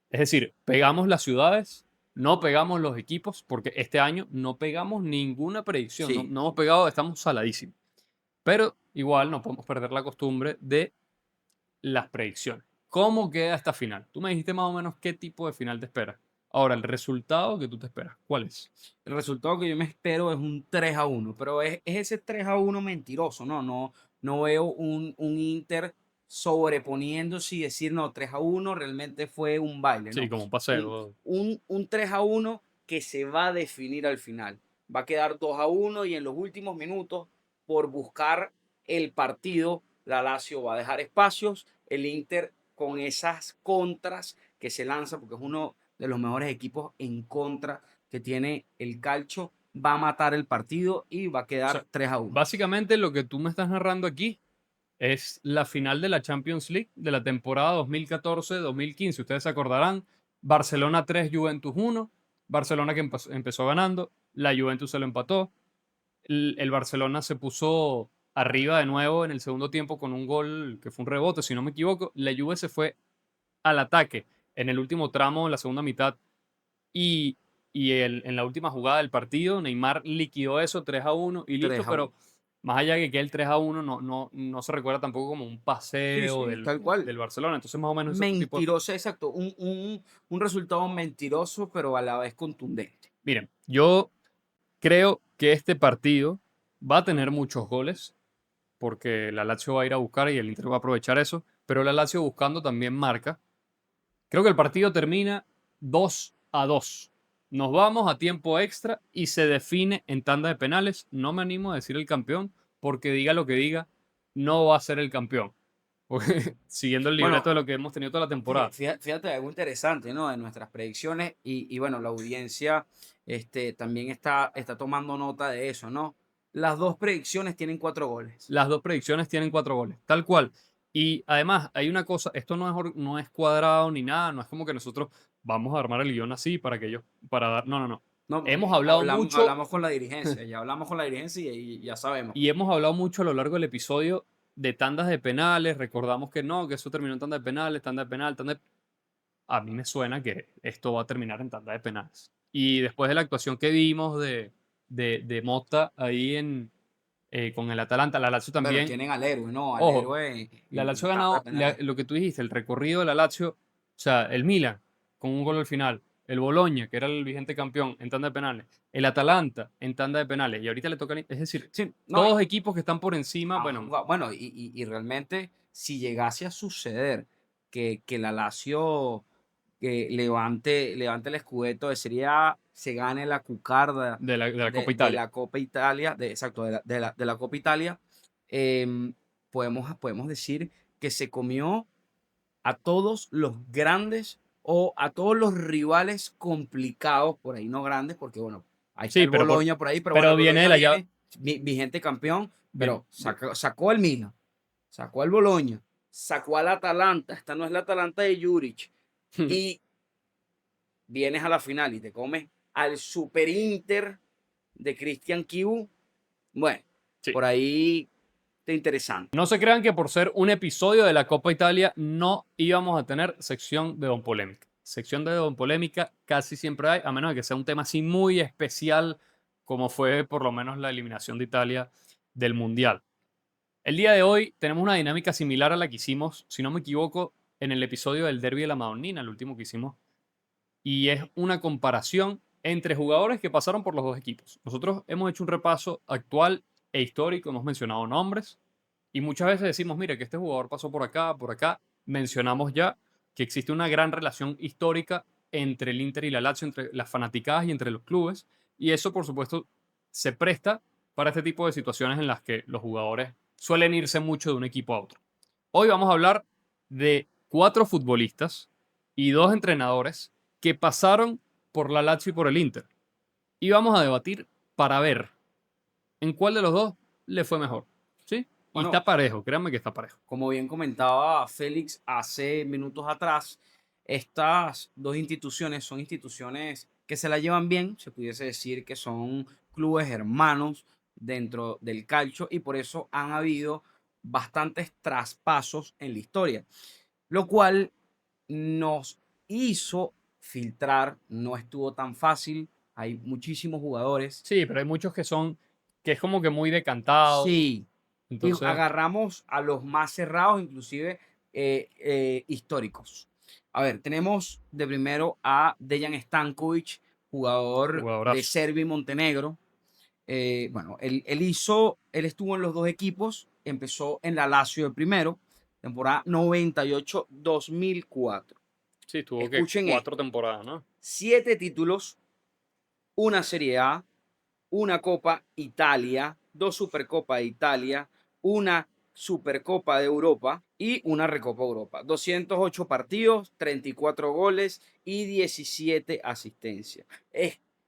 S1: Es decir, pegamos las ciudades, no pegamos los equipos, porque este año no pegamos ninguna predicción, no,
S2: Sí,
S1: no hemos pegado, estamos saladísimos. Pero igual no podemos perder la costumbre de las predicciones. ¿Cómo queda esta final? Tú me dijiste más o menos qué tipo de final te esperas. Ahora, el resultado que tú te esperas, ¿cuál es?
S2: el resultado que yo me espero es un 3-1, pero es ese 3-1 mentiroso, ¿no? No veo un Inter sobreponiéndose y decir, no, 3-1 realmente fue un baile,
S1: Sí,
S2: no.
S1: como un
S2: Un,
S1: paseo.
S2: un 3-1 que se va a definir al final. Va a quedar 2-1 y en los últimos minutos, por buscar el partido, la Lazio va a dejar espacios, el Inter con esas contras que se lanza, porque es uno de los mejores equipos en contra que tiene el calcio, va a matar el partido y va a
S1: O
S2: quedar
S1: sea,
S2: 3-1.
S1: básicamente lo que tú me estás narrando aquí es la final de la Champions League de la temporada 2014-2015. Ustedes se acordarán, Barcelona 3, Juventus 1. Barcelona que empezó ganando, la Juventus se lo empató. El Barcelona se puso arriba de nuevo en el segundo tiempo con un gol que fue un rebote, si no me equivoco. La Juve se fue al ataque en el último tramo, en la segunda mitad, y, en la última jugada del partido, Neymar liquidó eso 3-1 y listo,
S2: 3-1.
S1: pero más allá de que el 3-1 no se recuerda tampoco como un
S2: Sí,
S1: paseo
S2: sí,
S1: del,
S2: tal cual.
S1: del Barcelona. Entonces, más o menos ese tipo de...
S2: Mentiroso, exacto. Un resultado mentiroso, pero a la vez contundente.
S1: Miren, yo creo que este partido va a tener muchos goles, porque la Lazio va a ir a buscar y el Inter va a aprovechar eso, pero la Lazio buscando también marca. Creo que el partido termina 2-2. nos vamos a tiempo extra y se define en tanda de penales. No me animo a decir el campeón, porque diga lo que diga, no va a ser el campeón. Porque, siguiendo el libreto
S2: Bueno,
S1: de lo que hemos tenido toda la temporada.
S2: fíjate algo interesante, ¿no? De nuestras predicciones y bueno, la audiencia también está tomando nota de eso, ¿no? Las dos predicciones tienen 4 goles.
S1: Las dos predicciones tienen 4 goles, tal cual. Y además, hay una cosa, esto no es cuadrado ni nada, no es como que nosotros vamos a armar el guión así para que ellos, para dar, no, no, no.
S2: No,
S1: Hemos hablado mucho
S2: hablamos con la dirigencia, ya hablamos con la dirigencia y ya sabemos.
S1: y hemos hablado mucho a lo largo del episodio de tandas de penales. Recordamos que no, que eso terminó en tanda de penales, tanda de penal, tanda de... A mí me suena que esto va a terminar en tanda de penales. Y después de la actuación que vimos de Mota ahí con el Atalanta, la Lazio
S2: Bueno,
S1: también.
S2: tienen al héroe, ¿no? Al
S1: Ojo,
S2: héroe
S1: la
S2: en
S1: Lazio ha
S2: tanda de
S1: ganado
S2: penales.
S1: lo que tú dijiste, el recorrido de la Lazio, o sea, el Milan con un gol al final, el Bologna, que era el vigente campeón en tanda de penales, el Atalanta en tanda de penales, y ahorita le toca, es decir,
S2: Sí, no,
S1: todos equipos que están por encima,
S2: han
S1: bueno,
S2: jugado- bueno, y realmente, si llegase a suceder que la Lazio levante el Scudetto de Serie A, se gane la cucarda
S1: de la Copa
S2: de
S1: Italia.
S2: la Copa Italia, exacto, de la Copa Italia, podemos decir que se comió a todos los grandes o a todos los rivales complicados, por ahí no grandes, porque bueno, ahí está
S1: Sí,
S2: el Boloña por ahí, pero bueno,
S1: pero
S2: el
S1: viene de
S2: Boloña
S1: la llave,
S2: viene vigente campeón,
S1: bien,
S2: pero sacó el Milan, sacó al Boloña, sacó al Atalanta, esta no es la Atalanta de Juric, y vienes a la final y te comes al Super Inter de Christian Kibu, bueno,
S1: sí.
S2: por ahí está interesante.
S1: No se crean que por ser un episodio de la Copa Italia no íbamos a tener sección de Don Polémica. Sección de Don Polémica casi siempre hay, a menos de que sea un tema así muy especial, como fue por lo menos la eliminación de Italia del Mundial. El día de hoy tenemos una dinámica similar a la que hicimos, si no me equivoco, en el episodio del Derby de la Madonnina, el último que hicimos, y es una comparación entre jugadores que pasaron por los dos equipos. Nosotros hemos hecho un repaso actual e histórico, hemos mencionado nombres y muchas veces decimos, mire, que este jugador pasó por acá, por acá. Mencionamos ya que existe una gran relación histórica entre el Inter y la Lazio, entre las fanaticadas y entre los clubes, y eso, por supuesto, se presta para este tipo de situaciones en las que los jugadores suelen irse mucho de un equipo a otro. Hoy vamos a hablar de 4 futbolistas y 2 entrenadores que pasaron por la Lazio y por el Inter. Y vamos a debatir para ver en cuál de los dos le fue mejor. ¿Sí? Y
S2: Bueno,
S1: está parejo, créanme que está parejo.
S2: como bien comentaba Félix hace minutos atrás, estas dos instituciones son instituciones que se la llevan bien, se pudiese decir que son clubes hermanos dentro del calcio y por eso han habido bastantes traspasos en la historia, lo cual nos hizo filtrar, no estuvo tan fácil, hay muchísimos jugadores.
S1: Sí, pero hay muchos que es como que muy decantado.
S2: Sí, y
S1: Entonces,
S2: agarramos a los más cerrados, inclusive históricos. A ver, tenemos de primero a Dejan Stankovic, jugador de
S1: jugadorazo.
S2: Serbia y Montenegro. Bueno, él estuvo en los dos equipos, empezó en la Lazio de primero, temporada 98-2004.
S1: Sí, tuvo que
S2: Escuchen esto,
S1: 4 temporadas, ¿no?
S2: 7 títulos, una Serie A, una Copa Italia, dos Supercopa de Italia, una Supercopa de Europa y una Recopa Europa. 208 partidos, 34 goles y 17 asistencias.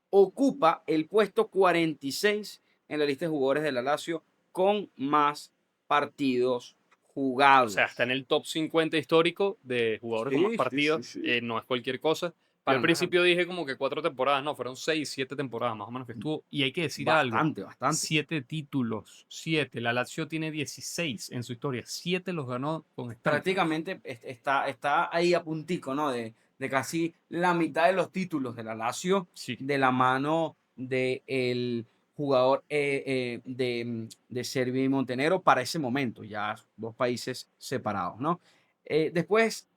S2: Ocupa el puesto 46 en la lista de jugadores de la Lazio con más partidos
S1: O sea, está
S2: jugados.
S1: en el top 50 histórico de jugadores con más
S2: Sí, sí, sí,
S1: partidos.
S2: sí.
S1: No es cualquier cosa. Yo
S2: Para
S1: al
S2: nada.
S1: principio dije como que 4 temporadas, no, fueron 6, 7 temporadas más o menos que estuvo. Y hay que decir algo,
S2: Bastante, bastante.
S1: 7 títulos, 7. La Lazio tiene 16 en su historia, 7 los ganó con Stankovic.
S2: Prácticamente está ahí a puntico, ¿no? De casi la mitad de los títulos de la Lazio
S1: Sí,
S2: de la mano del jugador de Serbia y Montenegro para ese momento, ya dos países separados, ¿no? Después,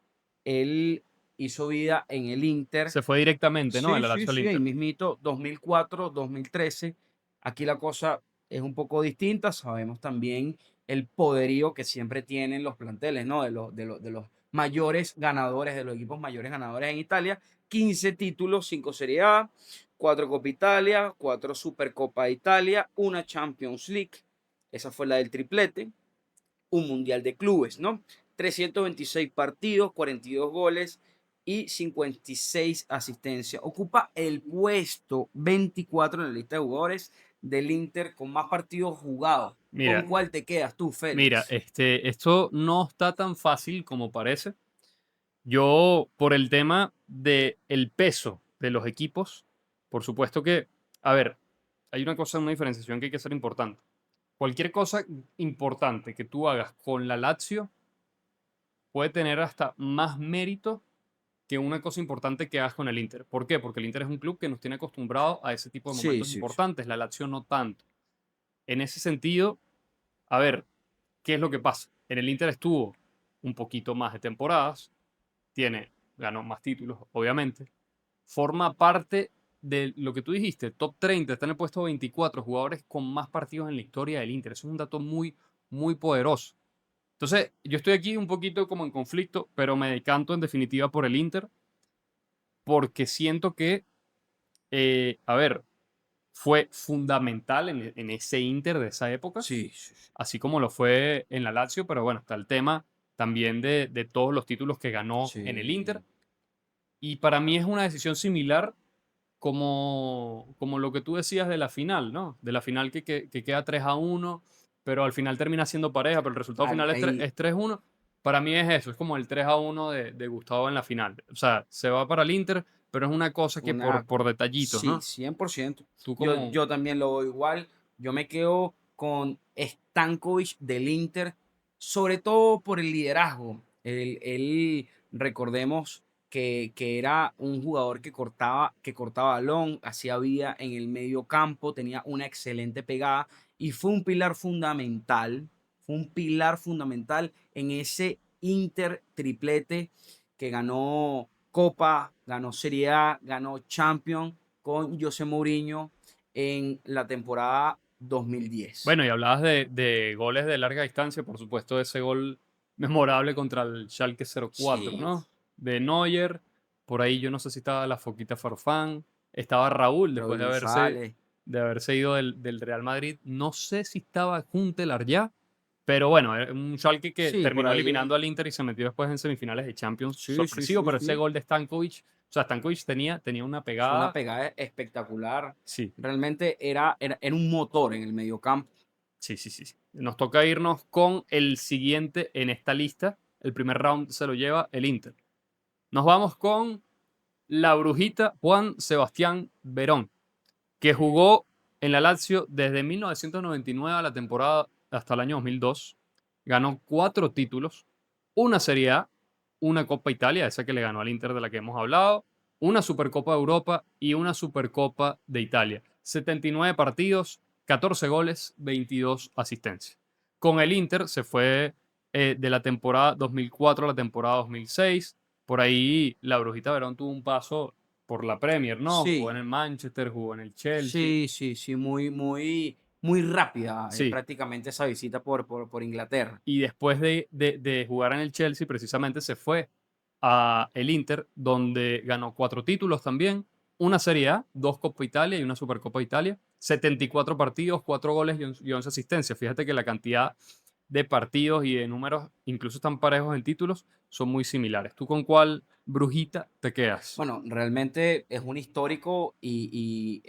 S2: él hizo vida en el Inter.
S1: se fue directamente, ¿no? De
S2: Sí,
S1: la
S2: sí,
S1: Lazio al
S2: sí, ahí
S1: Inter.
S2: mismito, 2004, 2013. Aquí la cosa es un poco distinta. Sabemos también el poderío que siempre tienen los planteles, ¿no? De los mayores ganadores, de los equipos mayores ganadores en Italia. 15 títulos, 5 Serie A, 4 Copa Italia, 4 Supercopa Italia, una Champions League, esa fue la del triplete, un Mundial de Clubes, ¿no? 326 partidos, 42 goles y 56 asistencias. Ocupa el puesto 24 en la lista de jugadores del Inter con más partidos jugados. ¿Con
S1: Mira,
S2: cuál te quedas tú,
S1: mira,
S2: Félix?
S1: esto no está tan fácil como parece. Yo, por el tema de el peso de los equipos, por supuesto que, a ver, hay una cosa, una diferenciación que hay que ser importante. Cualquier cosa importante que tú hagas con la Lazio puede tener hasta más mérito que una cosa importante que hagas con el Inter. ¿Por qué? Porque el Inter es un club que nos tiene acostumbrado a ese tipo de
S2: Sí,
S1: momentos
S2: sí, sí.
S1: importantes, la Lazio no tanto. En ese sentido, a ver, ¿qué es lo que pasa? En el Inter estuvo un poquito más de temporadas, ganó más títulos, obviamente, forma parte de lo que tú dijiste, top 30, está en el puesto 24 jugadores con más partidos en la historia del Inter. Eso es un dato muy, muy poderoso. Entonces, yo estoy aquí un poquito como en conflicto, pero me decanto en definitiva por el Inter, porque siento que, a ver, fue fundamental en ese Inter de esa época,
S2: Sí, sí, sí.
S1: así como lo fue en la Lazio, pero bueno, está el tema también de todos los títulos que ganó en el Inter.
S2: Sí.
S1: Y para mí es una decisión similar como lo que tú decías de la final, ¿no? De la final que queda 3-1, pero al final termina siendo pareja, pero el resultado
S2: Ahí,
S1: final
S2: ahí,
S1: es 3-1. Para mí es eso, es como el 3-1 de Gustavo en la final. O sea, se va para el Inter, pero es una cosa que
S2: una,
S1: por detallitos,
S2: sí,
S1: ¿no?
S2: 100%.
S1: Tú
S2: Yo,
S1: como...
S2: yo también lo veo igual. Yo me quedo con Stankovic del Inter, sobre todo por el liderazgo. Él, recordemos que era un jugador que cortaba balón, hacía vida en el medio campo, tenía una excelente pegada y fue un pilar fundamental en ese Inter triplete que ganó Copa, ganó Serie A, ganó Champions con José Mourinho en la temporada 2010.
S1: Bueno, y hablabas de goles de larga distancia, por supuesto, ese gol memorable contra el Schalke 04,
S2: Sí,
S1: ¿no? De Neuer, por ahí yo no sé si estaba la Foquita Farfán, estaba Raúl después
S2: Raúl
S1: de
S2: González,
S1: haberse ido del Real Madrid, no sé si estaba Huntelaar ya, pero bueno, era un Schalke que
S2: sí, por
S1: terminó
S2: ahí.
S1: eliminando al Inter y se metió después en semifinales de Champions,
S2: Sí, sí,
S1: sorpresivo,
S2: sí,
S1: pero ese
S2: sí.
S1: gol de Stankovic, o sea, Stankovic tenía una
S2: Fue una
S1: pegada,
S2: pegada espectacular.
S1: sí.
S2: Realmente era un motor en el mediocampo.
S1: Sí, sí, sí, sí. Nos toca irnos con el siguiente en esta lista. El primer round se lo lleva el Inter. Nos vamos con la brujita Juan Sebastián Verón, que jugó en la Lazio desde 1999 a la temporada hasta el año 2002. Ganó 4 títulos, una Serie A, una Copa Italia, esa que le ganó al Inter de la que hemos hablado, una Supercopa de Europa y una Supercopa de Italia. 79 partidos, 14 goles, 22 asistencias. Con el Inter se fue de la temporada 2004 a la temporada 2006. Por ahí la Brujita Verón tuvo un paso por la Premier, ¿no? Jugó en
S2: Sí,
S1: el Manchester, jugó en el Chelsea.
S2: sí, sí, sí, muy, muy, muy rápida
S1: Sí.
S2: prácticamente esa visita por Inglaterra.
S1: Y después de jugar en el Chelsea, precisamente se fue a el Inter, donde ganó 4 títulos también, una Serie A, 2 Copa Italia y una Supercopa Italia, 74 partidos, 4 goles y 11 asistencias. Fíjate que la cantidad de partidos y de números, incluso están parejos en títulos, son muy similares. ¿Tú con cuál brujita te quedas?
S2: Bueno, realmente es un histórico y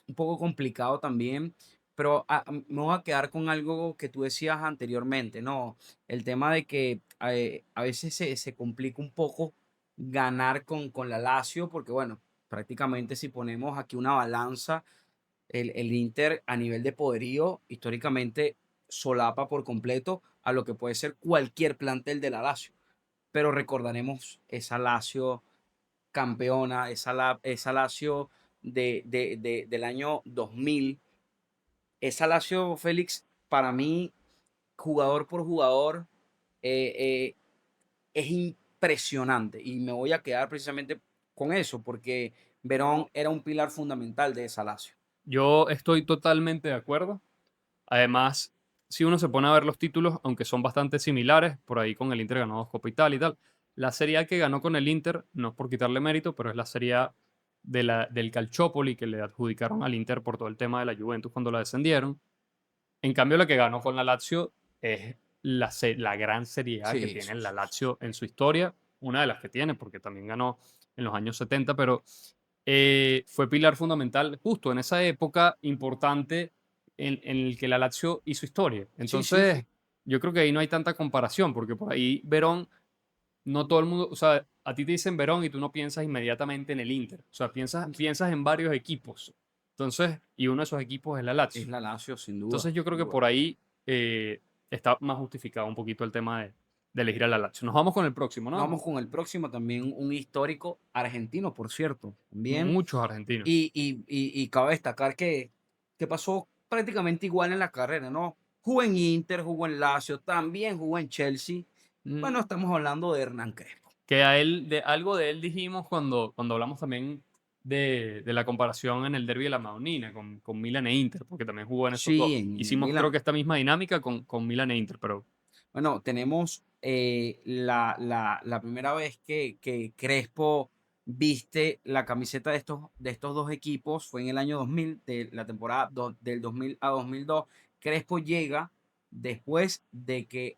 S2: un poco complicado también, pero me voy a quedar con algo que tú decías anteriormente, ¿no? El tema de que a veces se complica un poco ganar con la Lazio, porque bueno, prácticamente si ponemos aquí una balanza, el Inter a nivel de poderío históricamente solapa por completo a lo que puede ser cualquier plantel de la Lazio, pero recordaremos esa Lazio campeona, esa Lazio del año 2000. Esa Lazio, Félix, para mí, jugador por jugador, eh, eh, es impresionante. Y me voy a quedar precisamente con eso, porque Verón era un pilar fundamental de esa Lazio.
S1: Yo estoy totalmente de acuerdo. Además, si uno se pone a ver los títulos, aunque son bastante similares, por ahí con el Inter ganó 2 Copa Italia y tal, la Serie A que ganó con el Inter, no es por quitarle mérito, pero es la Serie A del Calciopoli que le adjudicaron al Inter por todo el tema de la Juventus cuando la descendieron. En cambio, la que ganó con la Lazio es la gran Serie A que
S2: Sí,
S1: tiene
S2: sí,
S1: la
S2: sí, sí.
S1: Lazio en su historia, una de las que tiene, porque también ganó en los años 70, pero fue pilar fundamental justo en esa época importante en el que la Lazio hizo historia.
S2: Sí, sí, sí.
S1: Entonces, yo creo que ahí no hay tanta comparación, porque por ahí Verón, no todo el mundo, o sea, a ti te dicen Verón y tú no piensas inmediatamente en el Inter, o sea, piensas en varios equipos. Entonces, y uno de esos equipos es la
S2: Es
S1: Lazio.
S2: la Lazio, sin duda,
S1: Entonces yo creo
S2: sin
S1: que
S2: duda.
S1: por ahí está más justificado un poquito el tema de elegir a la Lazio. Nos vamos con el próximo, ¿no?
S2: Vamos con el próximo, también un histórico argentino, por cierto, también.
S1: Muchos argentinos.
S2: Y cabe destacar que pasó prácticamente igual en la carrera, ¿no? Jugó en Inter, jugó en Lazio, también jugó en Chelsea. Bueno,
S1: Mm,
S2: estamos hablando de Hernán Crespo.
S1: Que a él, algo de él dijimos cuando hablamos también de la comparación en el derbi de la Madonina con Milan e Inter, porque también jugó en esos
S2: Sí,
S1: dos.
S2: en el
S1: Hicimos creo
S2: Milan.
S1: que esta misma dinámica con Milan e Inter, pero
S2: Bueno, tenemos la primera vez que Crespo viste la camiseta de estos dos equipos fue en el año 2000, de la temporada del 2000 a 2002. Crespo llega después de que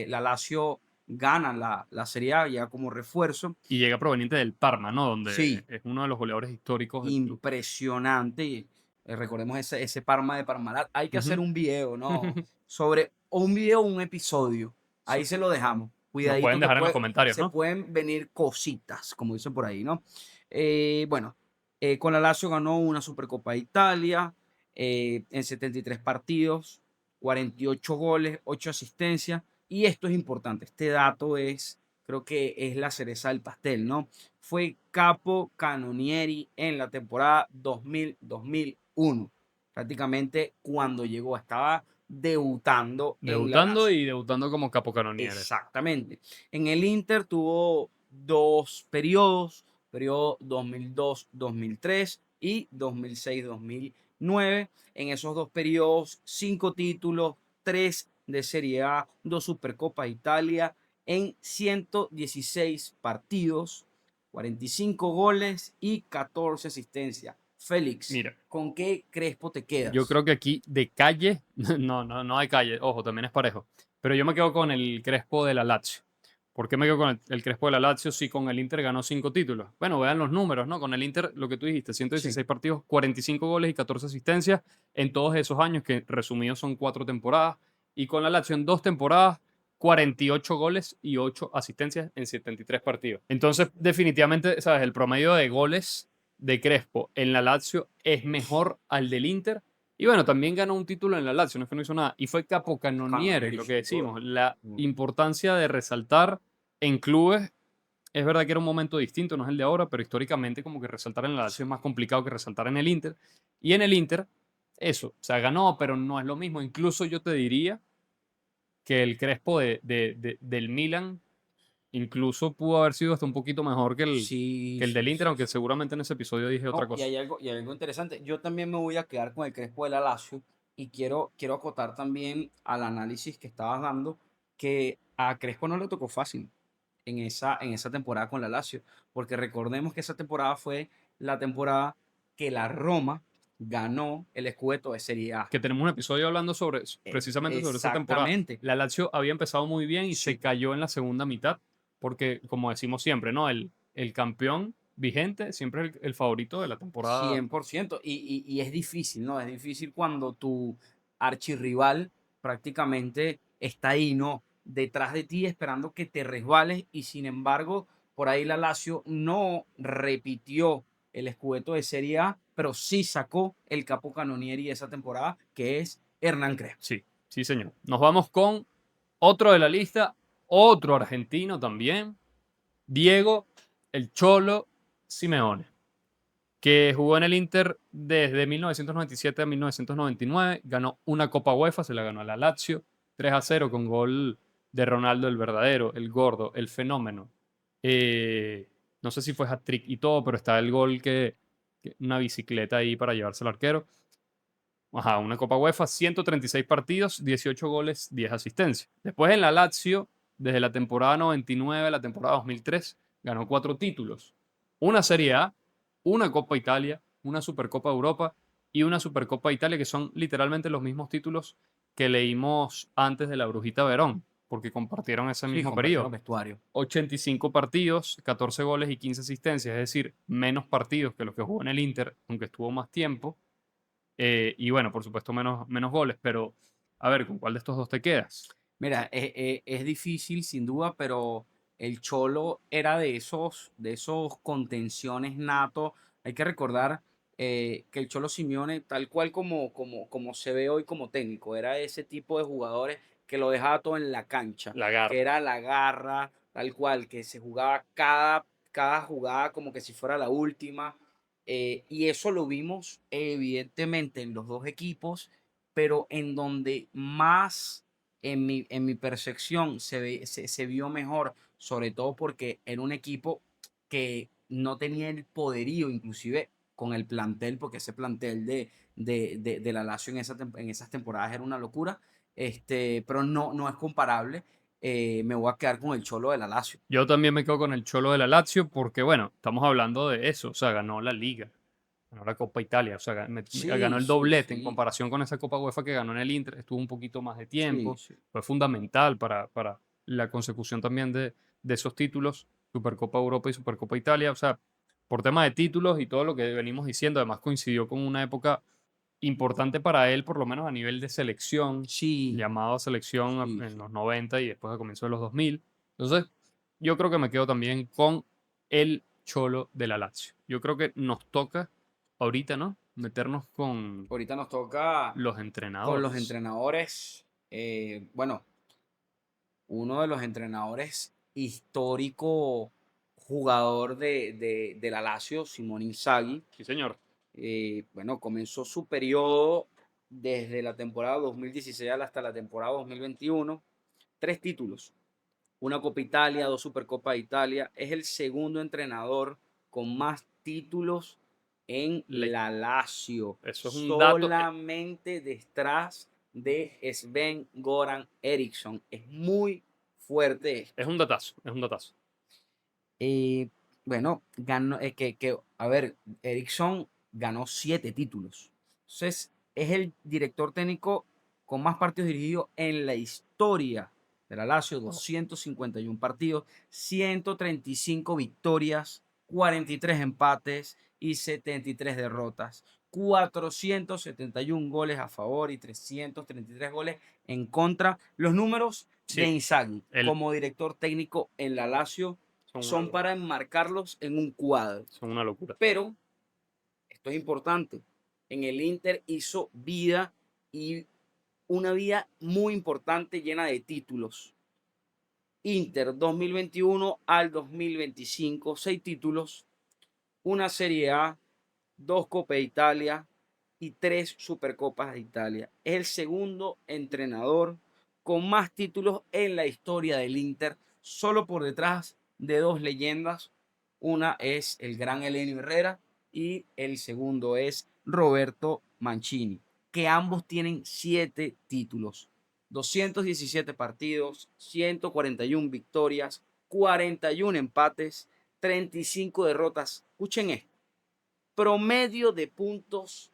S2: la Lazio gana la Serie A ya como refuerzo.
S1: y llega proveniente del Parma, ¿no? Donde
S2: Sí,
S1: es uno de los goleadores históricos del club.
S2: impresionante. Y, recordemos ese Parma de Parmalat. Hay que hacer
S1: Ujú.
S2: un video, ¿no? Sobre o un video o un episodio. Ahí
S1: Sí.
S2: se lo dejamos.
S1: Nos pueden
S2: Cuidadito que
S1: dejar en los comentarios,
S2: se
S1: ¿no?
S2: pueden venir cositas, como dicen por ahí, ¿no? Bueno, con la Lazio ganó una Supercopa de Italia en 73 partidos, 48 goles, 8 asistencias. Y esto es importante. Este dato creo que es la cereza del pastel, ¿no? Fue capo canonieri en la temporada 2000-2001. Prácticamente cuando llegó, estaba debutando en la
S1: Debutando
S2: Lazio.
S1: y debutando como capocannoniere.
S2: Exactamente. En el Inter tuvo dos periodos, periodo 2002-2003 y 2006-2009. En esos dos periodos, 5 títulos, 3 de Serie A, 2 Supercopas de Italia en 116 partidos, 45 goles y 14 asistencias. Félix,
S1: Mira,
S2: ¿con qué Crespo te
S1: yo
S2: quedas?
S1: creo que aquí de calle, no hay calle, ojo, también es parejo. Pero yo me quedo con el Crespo de la Lazio. ¿Por qué me quedo con el Crespo de la Lazio si con el Inter ganó 5 títulos? Bueno, vean los números, ¿no? Con el Inter, lo que tú dijiste,
S2: Sí,
S1: 116 partidos, 45 goles y 14 asistencias en todos esos años, que resumidos son 4 temporadas. Y con la Lazio en 2 temporadas, 48 goles y 8 asistencias en 73 partidos. Entonces, definitivamente, ¿sabes? El promedio de goles de Crespo en la Lazio es mejor al del Inter. Y bueno, también ganó un título en la Lazio, no es que no hizo nada. Y fue capocannoniere,
S2: Canonieri,
S1: lo que
S2: sin duda.
S1: decimos. La
S2: Mm.
S1: importancia de resaltar en clubes, es verdad que era un momento distinto, no es el de ahora, pero históricamente como que resaltar en la Lazio es más complicado que resaltar en el Inter. Y en el Inter, eso, o sea, ganó, pero no es lo mismo. Incluso yo te diría que el Crespo del Milan incluso pudo haber sido hasta un poquito mejor
S2: Sí,
S1: que el del
S2: sí,
S1: Inter,
S2: sí,
S1: aunque
S2: sí.
S1: seguramente en ese episodio dije otra
S2: No, y
S1: cosa.
S2: hay algo interesante. Yo también me voy a quedar con el Crespo de la Lazio y quiero acotar también al análisis que estabas dando que a Crespo no le tocó fácil en esa temporada con la Lazio, porque recordemos que esa temporada fue la temporada que la Roma ganó el Scudetto de Serie A.
S1: Que tenemos un episodio hablando precisamente sobre esa temporada.
S2: Exactamente.
S1: La Lazio había empezado muy bien y se
S2: Sí,
S1: cayó en la segunda mitad, porque como decimos siempre, ¿no? El campeón vigente siempre es el favorito de la temporada.
S2: 100%. Y es difícil, ¿no? Es difícil cuando tu archirrival prácticamente está ahí, ¿no? Detrás de ti esperando que te resbales y sin embargo, por ahí la Lazio no repitió el Scudetto de Serie A, pero sí sacó el capocannonieri de esa temporada, que es Hernán Crespo.
S1: Sí, sí, señor. Nos vamos con otro de la lista, otro argentino también, Diego el Cholo Simeone, que jugó en el Inter desde 1997 a 1999, ganó una Copa UEFA, se la ganó a la Lazio, 3-0 con gol de Ronaldo el verdadero, el gordo, el fenómeno. Eh, no sé si fue hat-trick y todo, pero está el gol una bicicleta ahí para llevarse al arquero. Ajá, una Copa UEFA, 136 partidos, 18 goles, 10 asistencias. Después en la Lazio desde la temporada 99 a la temporada 2003, ganó 4 títulos. Una Serie A, una Copa Italia, una Supercopa de Europa y una Supercopa de Italia, que son literalmente los mismos títulos que leímos antes de la Brujita Verón, porque compartieron ese
S2: Sí,
S1: mismo
S2: compartieron
S1: periodo.
S2: vestuario.
S1: 85 partidos, 14 goles y 15 asistencias, es decir, menos partidos que los que jugó en el Inter, aunque estuvo más tiempo. Y bueno, por supuesto, menos goles, pero a ver, ¿con cuál de estos dos te quedas?
S2: Mira, es difícil sin duda, pero el Cholo era de esos contenciones natos. Hay que recordar que el Cholo Simeone, tal cual como se ve hoy como técnico, era ese tipo de jugadores que lo dejaba todo en la cancha,
S1: La
S2: que
S1: garra.
S2: era la garra, tal cual, que se jugaba cada jugada como que si fuera la última. Y eso lo vimos evidentemente en los dos equipos, pero en donde más en mi percepción se vio mejor, sobre todo porque era un equipo que no tenía el poderío, inclusive con el plantel, porque ese plantel de la Lazio en esas temporadas era una locura, pero no es comparable. Me voy a quedar con el Cholo de la Lazio.
S1: Yo también me quedo con el Cholo de la Lazio porque, bueno, estamos hablando de eso, o sea, ganó la Liga, ganó la Copa Italia, o sea, ganó
S2: Sí,
S1: el
S2: sí,
S1: doblete en
S2: sí,
S1: comparación con esa Copa UEFA que ganó en el Inter, estuvo un poquito más de
S2: sí,
S1: tiempo,
S2: sí.
S1: fue fundamental para la consecución también de esos títulos, Supercopa Europa y Supercopa Italia, o sea, por tema de títulos y todo lo que venimos diciendo, además coincidió con una época importante para él, por lo menos a nivel de selección,
S2: Sí,
S1: llamado a selección
S2: sí,
S1: en
S2: sí.
S1: los 90 y después a comienzos de los 2000. Entonces, yo creo que me quedo también con el Cholo de la Lazio. Yo creo que nos toca ahorita, ¿no? Meternos con
S2: Ahorita nos toca
S1: los
S2: con los
S1: entrenadores.
S2: entrenadores. Bueno, uno de los entrenadores histórico jugador de la Lazio, Simone Inzaghi.
S1: Sí, señor.
S2: Bueno, comenzó su periodo desde la temporada 2016 hasta la temporada 2021. 3 títulos, una Copa Italia, 2 Supercopas de Italia. Es el segundo entrenador con más títulos en
S1: Le-
S2: la Lazio,
S1: Eso es un dato,
S2: solamente detrás de Sven-Goran Eriksson. Es muy fuerte esto.
S1: es un datazo, es un datazo.
S2: Eh, bueno, ganó, a ver, Eriksson ganó 7 títulos. Entonces, es el director técnico con más partidos dirigidos en la historia de la Lazio, 251 partidos, 135 victorias, 43 empates y 73 derrotas, 471 goles a favor y 333 goles en contra. Los números de
S1: Sí,
S2: Inzaghi
S1: el,
S2: como director técnico en la Lazio
S1: son una,
S2: son para enmarcarlos en un cuadro.
S1: son una locura.
S2: Pero, esto es importante, en el Inter hizo vida y una vida muy importante llena de títulos. Inter 2021 al 2025, 6 títulos, una Serie A, 2 Copa de Italia y 3 Supercopas de Italia. Es el segundo entrenador con más títulos en la historia del Inter, solo por detrás de 2 leyendas. Una es el gran Elenio Herrera y el segundo es Roberto Mancini, que ambos tienen 7 títulos, 217 partidos, 141 victorias, 41 empates, 35 derrotas. Escuchen esto: promedio de puntos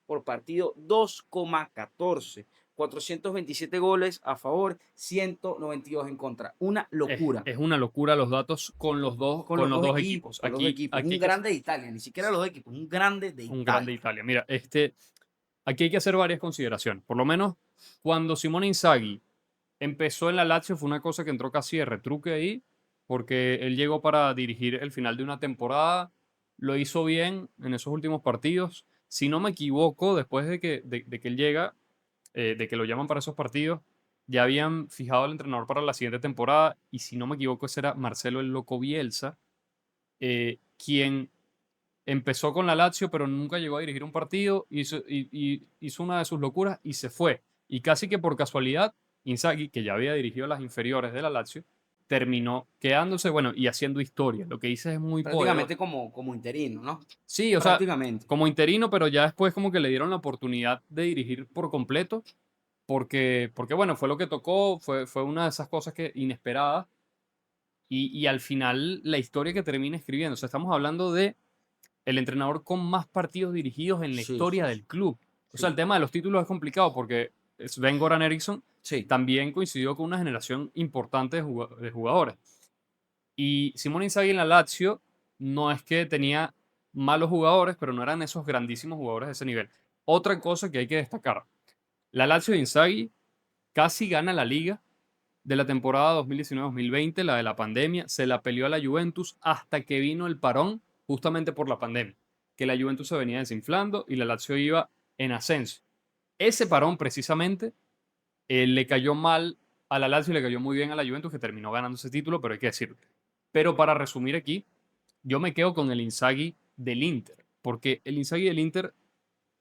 S2: por partido 2,14. 427 goles a favor, 192 en contra. Una locura.
S1: Es una locura los datos
S2: Con
S1: con
S2: los
S1: los
S2: dos
S1: dos
S2: equipos,
S1: equipos.
S2: con los dos equipos.
S1: Aquí
S2: Un
S1: hay que
S2: grande de Italia, ni siquiera los dos equipos, un grande de
S1: un grande
S2: Italia.
S1: Italia. Mira, aquí hay que hacer varias consideraciones. Por lo menos cuando Simone Inzaghi empezó en la Lazio fue una cosa que entró casi de retruque ahí, porque él llegó para dirigir el final de una temporada, lo hizo bien en esos últimos partidos. Si no me equivoco, después de que él llega, de que lo llaman para esos partidos, ya habían fijado al entrenador para la siguiente temporada, y si no me equivoco, ese era Marcelo el Loco Bielsa, quien empezó con la Lazio, pero nunca llegó a dirigir un partido, hizo una de sus locuras y se fue. Y casi que por casualidad, Inzaghi, que ya había dirigido las inferiores de la Lazio, terminó quedándose, bueno, y haciendo historia. Lo que dice es muy
S2: Prácticamente
S1: poderoso.
S2: como interino, ¿no?
S1: Sí, o sea,
S2: Prácticamente.
S1: como interino, pero ya después como que le dieron la oportunidad de dirigir por completo porque bueno, fue lo que tocó, fue una de esas cosas que inesperadas y al final la historia que termina escribiendo. O sea, estamos hablando de el entrenador con más partidos dirigidos en la
S2: Sí,
S1: historia
S2: sí,
S1: del
S2: sí.
S1: club. O sea, el
S2: Sí,
S1: tema de los títulos es complicado porque Sven-Goran Eriksson
S2: sí.
S1: también coincidió con una generación importante de jugadores. Y Simone Inzaghi en la Lazio no es que tenía malos jugadores, pero no eran esos grandísimos jugadores de ese nivel. Otra cosa que hay que destacar, la Lazio de Inzaghi casi gana la liga de la temporada 2019-2020, la de la pandemia, se la peleó a la Juventus hasta que vino el parón justamente por la pandemia, que la Juventus se venía desinflando y la Lazio iba en ascenso. Ese parón precisamente le cayó mal a la Lazio y le cayó muy bien a la Juventus que terminó ganando ese título, pero hay que decirlo. Pero para resumir aquí, yo me quedo con el Inzaghi del Inter, porque el Inzaghi del Inter,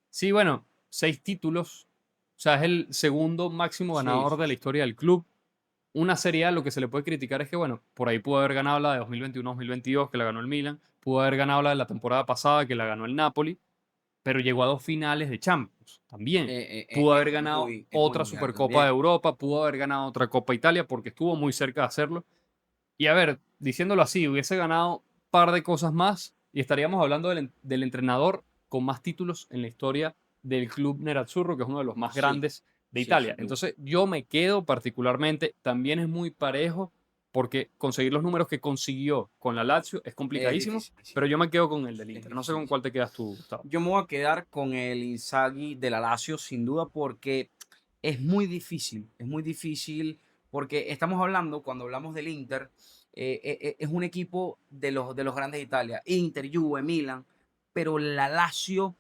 S1: sí, bueno, 6 títulos, o sea, es el segundo máximo
S2: Sí,
S1: ganador
S2: sí,
S1: de la
S2: sí.
S1: historia del club. Una Serie A lo que se le puede criticar es que, bueno, por ahí pudo haber ganado la de 2021-2022 que la ganó el Milan, pudo haber ganado la de la temporada pasada que la ganó el Napoli, pero llegó a 2 finales de Champions también. Pudo haber ganado
S2: Es muy
S1: otra
S2: mundial
S1: Supercopa de
S2: también.
S1: Europa, pudo haber ganado otra Copa Italia porque estuvo muy cerca de hacerlo. Y a ver, diciéndolo así, hubiese ganado un par de cosas más y estaríamos hablando del entrenador con más títulos en la historia del club Nerazzurro, que es uno de los más
S2: Sí,
S1: grandes de
S2: sí,
S1: Italia.
S2: sin duda.
S1: Entonces, yo me quedo particularmente, también es muy parejo, porque conseguir los números que consiguió con la Lazio es
S2: Es
S1: complicadísimo,
S2: dificilísimo.
S1: pero yo me quedo con el del
S2: Es
S1: Inter. No sé con
S2: dificilísimo.
S1: cuál te quedas tú, Gustavo.
S2: Yo me voy a quedar con el Inzaghi de la Lazio, sin duda, porque es muy difícil, porque estamos hablando, cuando hablamos del Inter, es un equipo de los grandes de Italia, Inter, Juve, Milan, pero la Lazio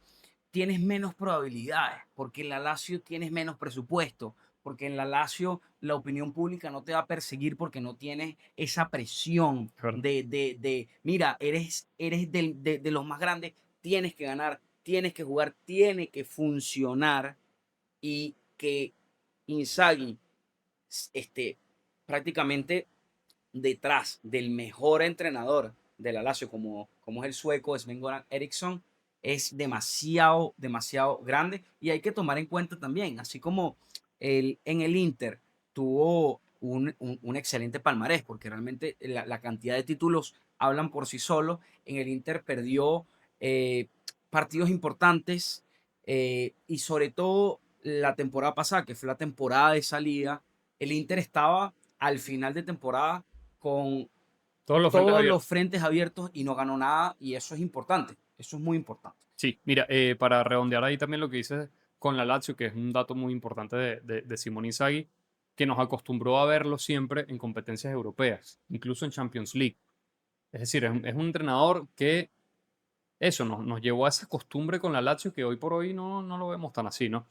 S2: tienes menos probabilidades, porque en la Lazio tienes menos presupuesto, porque en la Lazio la opinión pública no te va a perseguir porque no tienes esa presión
S1: Es verdad.
S2: mira, eres de los más grandes, tienes que ganar, tienes que jugar, tiene que funcionar y que Inzaghi esté prácticamente detrás del mejor entrenador de la Lazio, como es el sueco Sven-Goran Eriksson, es demasiado, demasiado grande. Y hay que tomar en cuenta también, así como en el Inter tuvo un excelente palmarés, porque realmente la cantidad de títulos hablan por sí solos. En el Inter perdió eh, partidos importantes y sobre todo la temporada pasada, que fue la temporada de salida, el Inter estaba al final de temporada con
S1: Todos los frentes
S2: todos los
S1: abiertos.
S2: frentes abiertos y no ganó nada y eso es importante, eso es muy importante.
S1: Sí, mira, para redondear ahí también lo que dices con la Lazio, que es un dato muy importante de Simone Inzaghi, que nos acostumbró a verlo siempre en competencias europeas, incluso en Champions League. Es decir, es un entrenador que eso nos llevó a esa costumbre con la Lazio que hoy por hoy no lo vemos tan así, ¿no?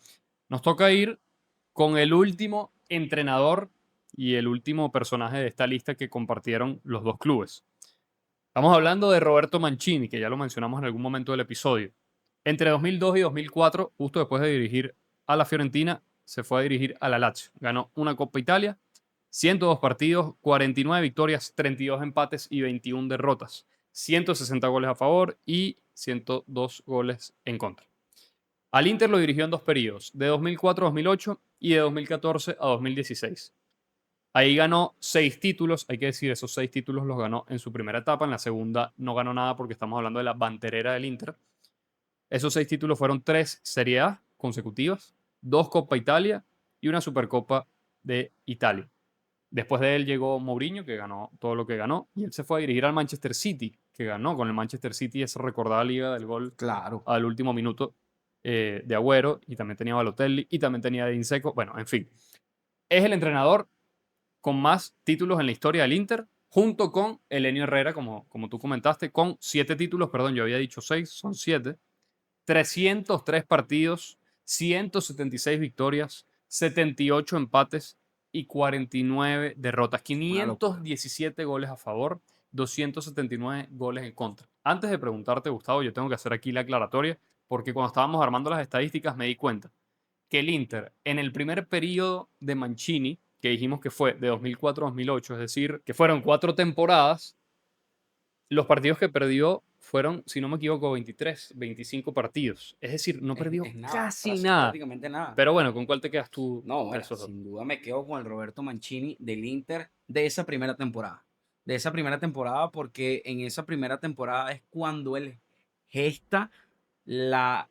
S1: Nos toca ir con el último entrenador y el último personaje de esta lista que compartieron los dos clubes. Estamos hablando de Roberto Mancini, que ya lo mencionamos en algún momento del episodio. Entre 2002 y 2004, justo después de dirigir a la Fiorentina, se fue a dirigir a la Lazio. Ganó una Copa Italia, 102 partidos, 49 victorias, 32 empates y 21 derrotas. 160 goles a favor y 102 goles en contra. Al Inter lo dirigió en dos periodos, de 2004 a 2008 y de 2014 a 2016. Ahí ganó 6 títulos, hay que decir, esos 6 títulos los ganó en su primera etapa, en la segunda no ganó nada porque estamos hablando de la banterera del Inter. Esos 6 títulos fueron 3 Serie A consecutivas, 2 Copa Italia y una Supercopa de Italia. Después de él llegó Mourinho, que ganó todo lo que ganó, y él se fue a dirigir al Manchester City, que ganó con el Manchester City esa recordada liga del gol
S2: Claro.
S1: al último minuto de Agüero, y también tenía Balotelli, y también tenía de Inseco. Bueno, en fin. Es el entrenador con más títulos en la historia del Inter, junto con Elenio Herrera, como tú comentaste, con 7 títulos, perdón, yo había dicho 6, son 7, 303 partidos, 176 victorias, 78 empates y 49 derrotas,
S2: Una locura.
S1: 517 goles a favor, 279 goles en contra. Antes de preguntarte, Gustavo, yo tengo que hacer aquí la aclaratoria, porque cuando estábamos armando las estadísticas me di cuenta que el Inter, en el primer periodo de Mancini, que dijimos que fue de 2004 a 2008, es decir, que fueron 4 temporadas, los partidos que perdió fueron, si no me equivoco, 23, 25 partidos. Es decir, no perdió
S2: Es nada,
S1: casi nada.
S2: prácticamente nada.
S1: Pero bueno, ¿con cuál te quedas tú
S2: No,
S1: de
S2: bueno,
S1: esos dos?
S2: sin duda me quedo con el Roberto Mancini del Inter de esa primera temporada. De esa primera temporada, porque en esa primera temporada es cuando él gesta la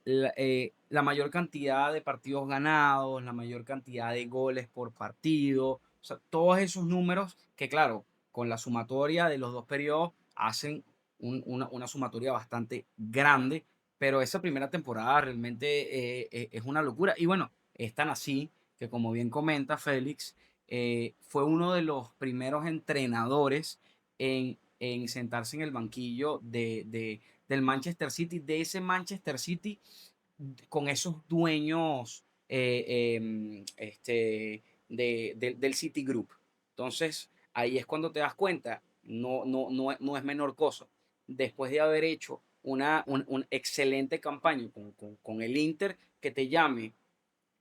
S2: mayor cantidad de partidos ganados, la mayor cantidad de goles por partido. O sea, todos esos números que, claro, con la sumatoria de los dos periodos hacen una sumatoria bastante grande. Pero esa primera temporada realmente es una locura. Y bueno, es tan así que, como bien comenta Félix, fue uno de los primeros entrenadores en sentarse en el banquillo del Manchester City, de ese Manchester City con esos dueños del Citigroup. Entonces, ahí es cuando te das cuenta, no es menor cosa. Después de haber hecho una excelente campaña con el Inter, que te llame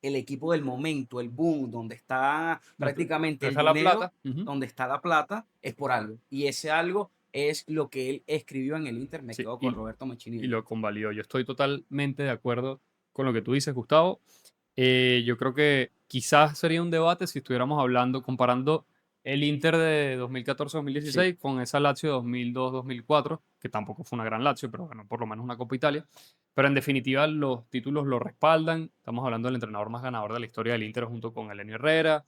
S2: el equipo del momento, el boom, donde está prácticamente el
S1: Deja la
S2: dinero,
S1: plata. Ujú.
S2: donde está la plata, es por algo. Y ese algo es lo que él escribió en el Inter. Me
S1: Sí,
S2: quedo con Roberto Mancini
S1: y
S2: del
S1: lo
S2: Inter.
S1: convalidó. Yo estoy totalmente de acuerdo con lo que tú dices, Gustavo. Yo creo que quizás sería un debate si estuviéramos hablando, comparando el Inter de
S2: Sí,
S1: 2014-2016 con esa Lazio de 2002-2004, que tampoco fue una gran Lazio, pero bueno, por lo menos una Copa Italia. Pero en definitiva, los títulos lo respaldan. Estamos hablando del entrenador más ganador de la historia del Inter junto con Elenio Herrera.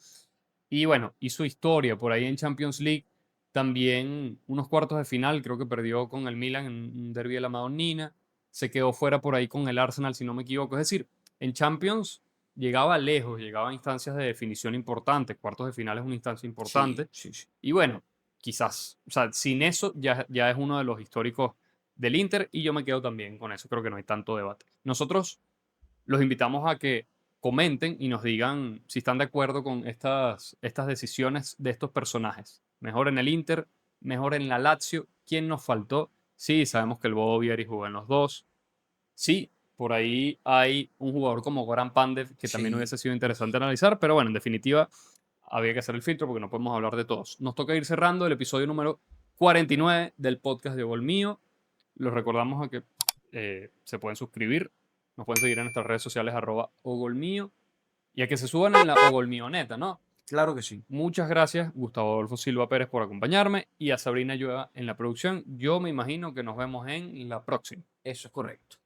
S1: Y bueno, y su historia por ahí en Champions League. También unos cuartos de final, creo que perdió con el Milan en un derbi de la Madonnina. Se quedó fuera por ahí con el Arsenal, si no me equivoco. Es decir, en Champions llegaba lejos, llegaba a instancias de definición importantes. Cuartos de final es una instancia
S2: sí,
S1: importante.
S2: sí, sí.
S1: Y bueno, quizás, o sea, sin eso ya es uno de los históricos del Inter y yo me quedo también con eso. Creo que no hay tanto debate. Nosotros los invitamos a que comenten y nos digan si están de acuerdo con estas decisiones de estos personajes. Mejor en el Inter, mejor en la Lazio. ¿Quién nos faltó? Sí, sabemos que el Bobo Vieri jugó en los dos. Sí, por ahí hay un jugador como Goran Pandev que también
S2: Sí,
S1: hubiese sido interesante analizar, pero bueno, en definitiva, había que hacer el filtro porque no podemos hablar de todos. Nos toca ir cerrando el episodio número 49 del podcast de Gol Mío. Los recordamos a que se pueden suscribir, nos pueden seguir en nuestras redes sociales @ogolmío y a que se suban en la Ogolmioneta, ¿no?
S2: claro que sí.
S1: Muchas gracias, Gustavo Adolfo Silva Pérez, por acompañarme y a Sabrina Llueva en la producción. Yo me imagino que nos vemos en la próxima.
S2: Eso es correcto.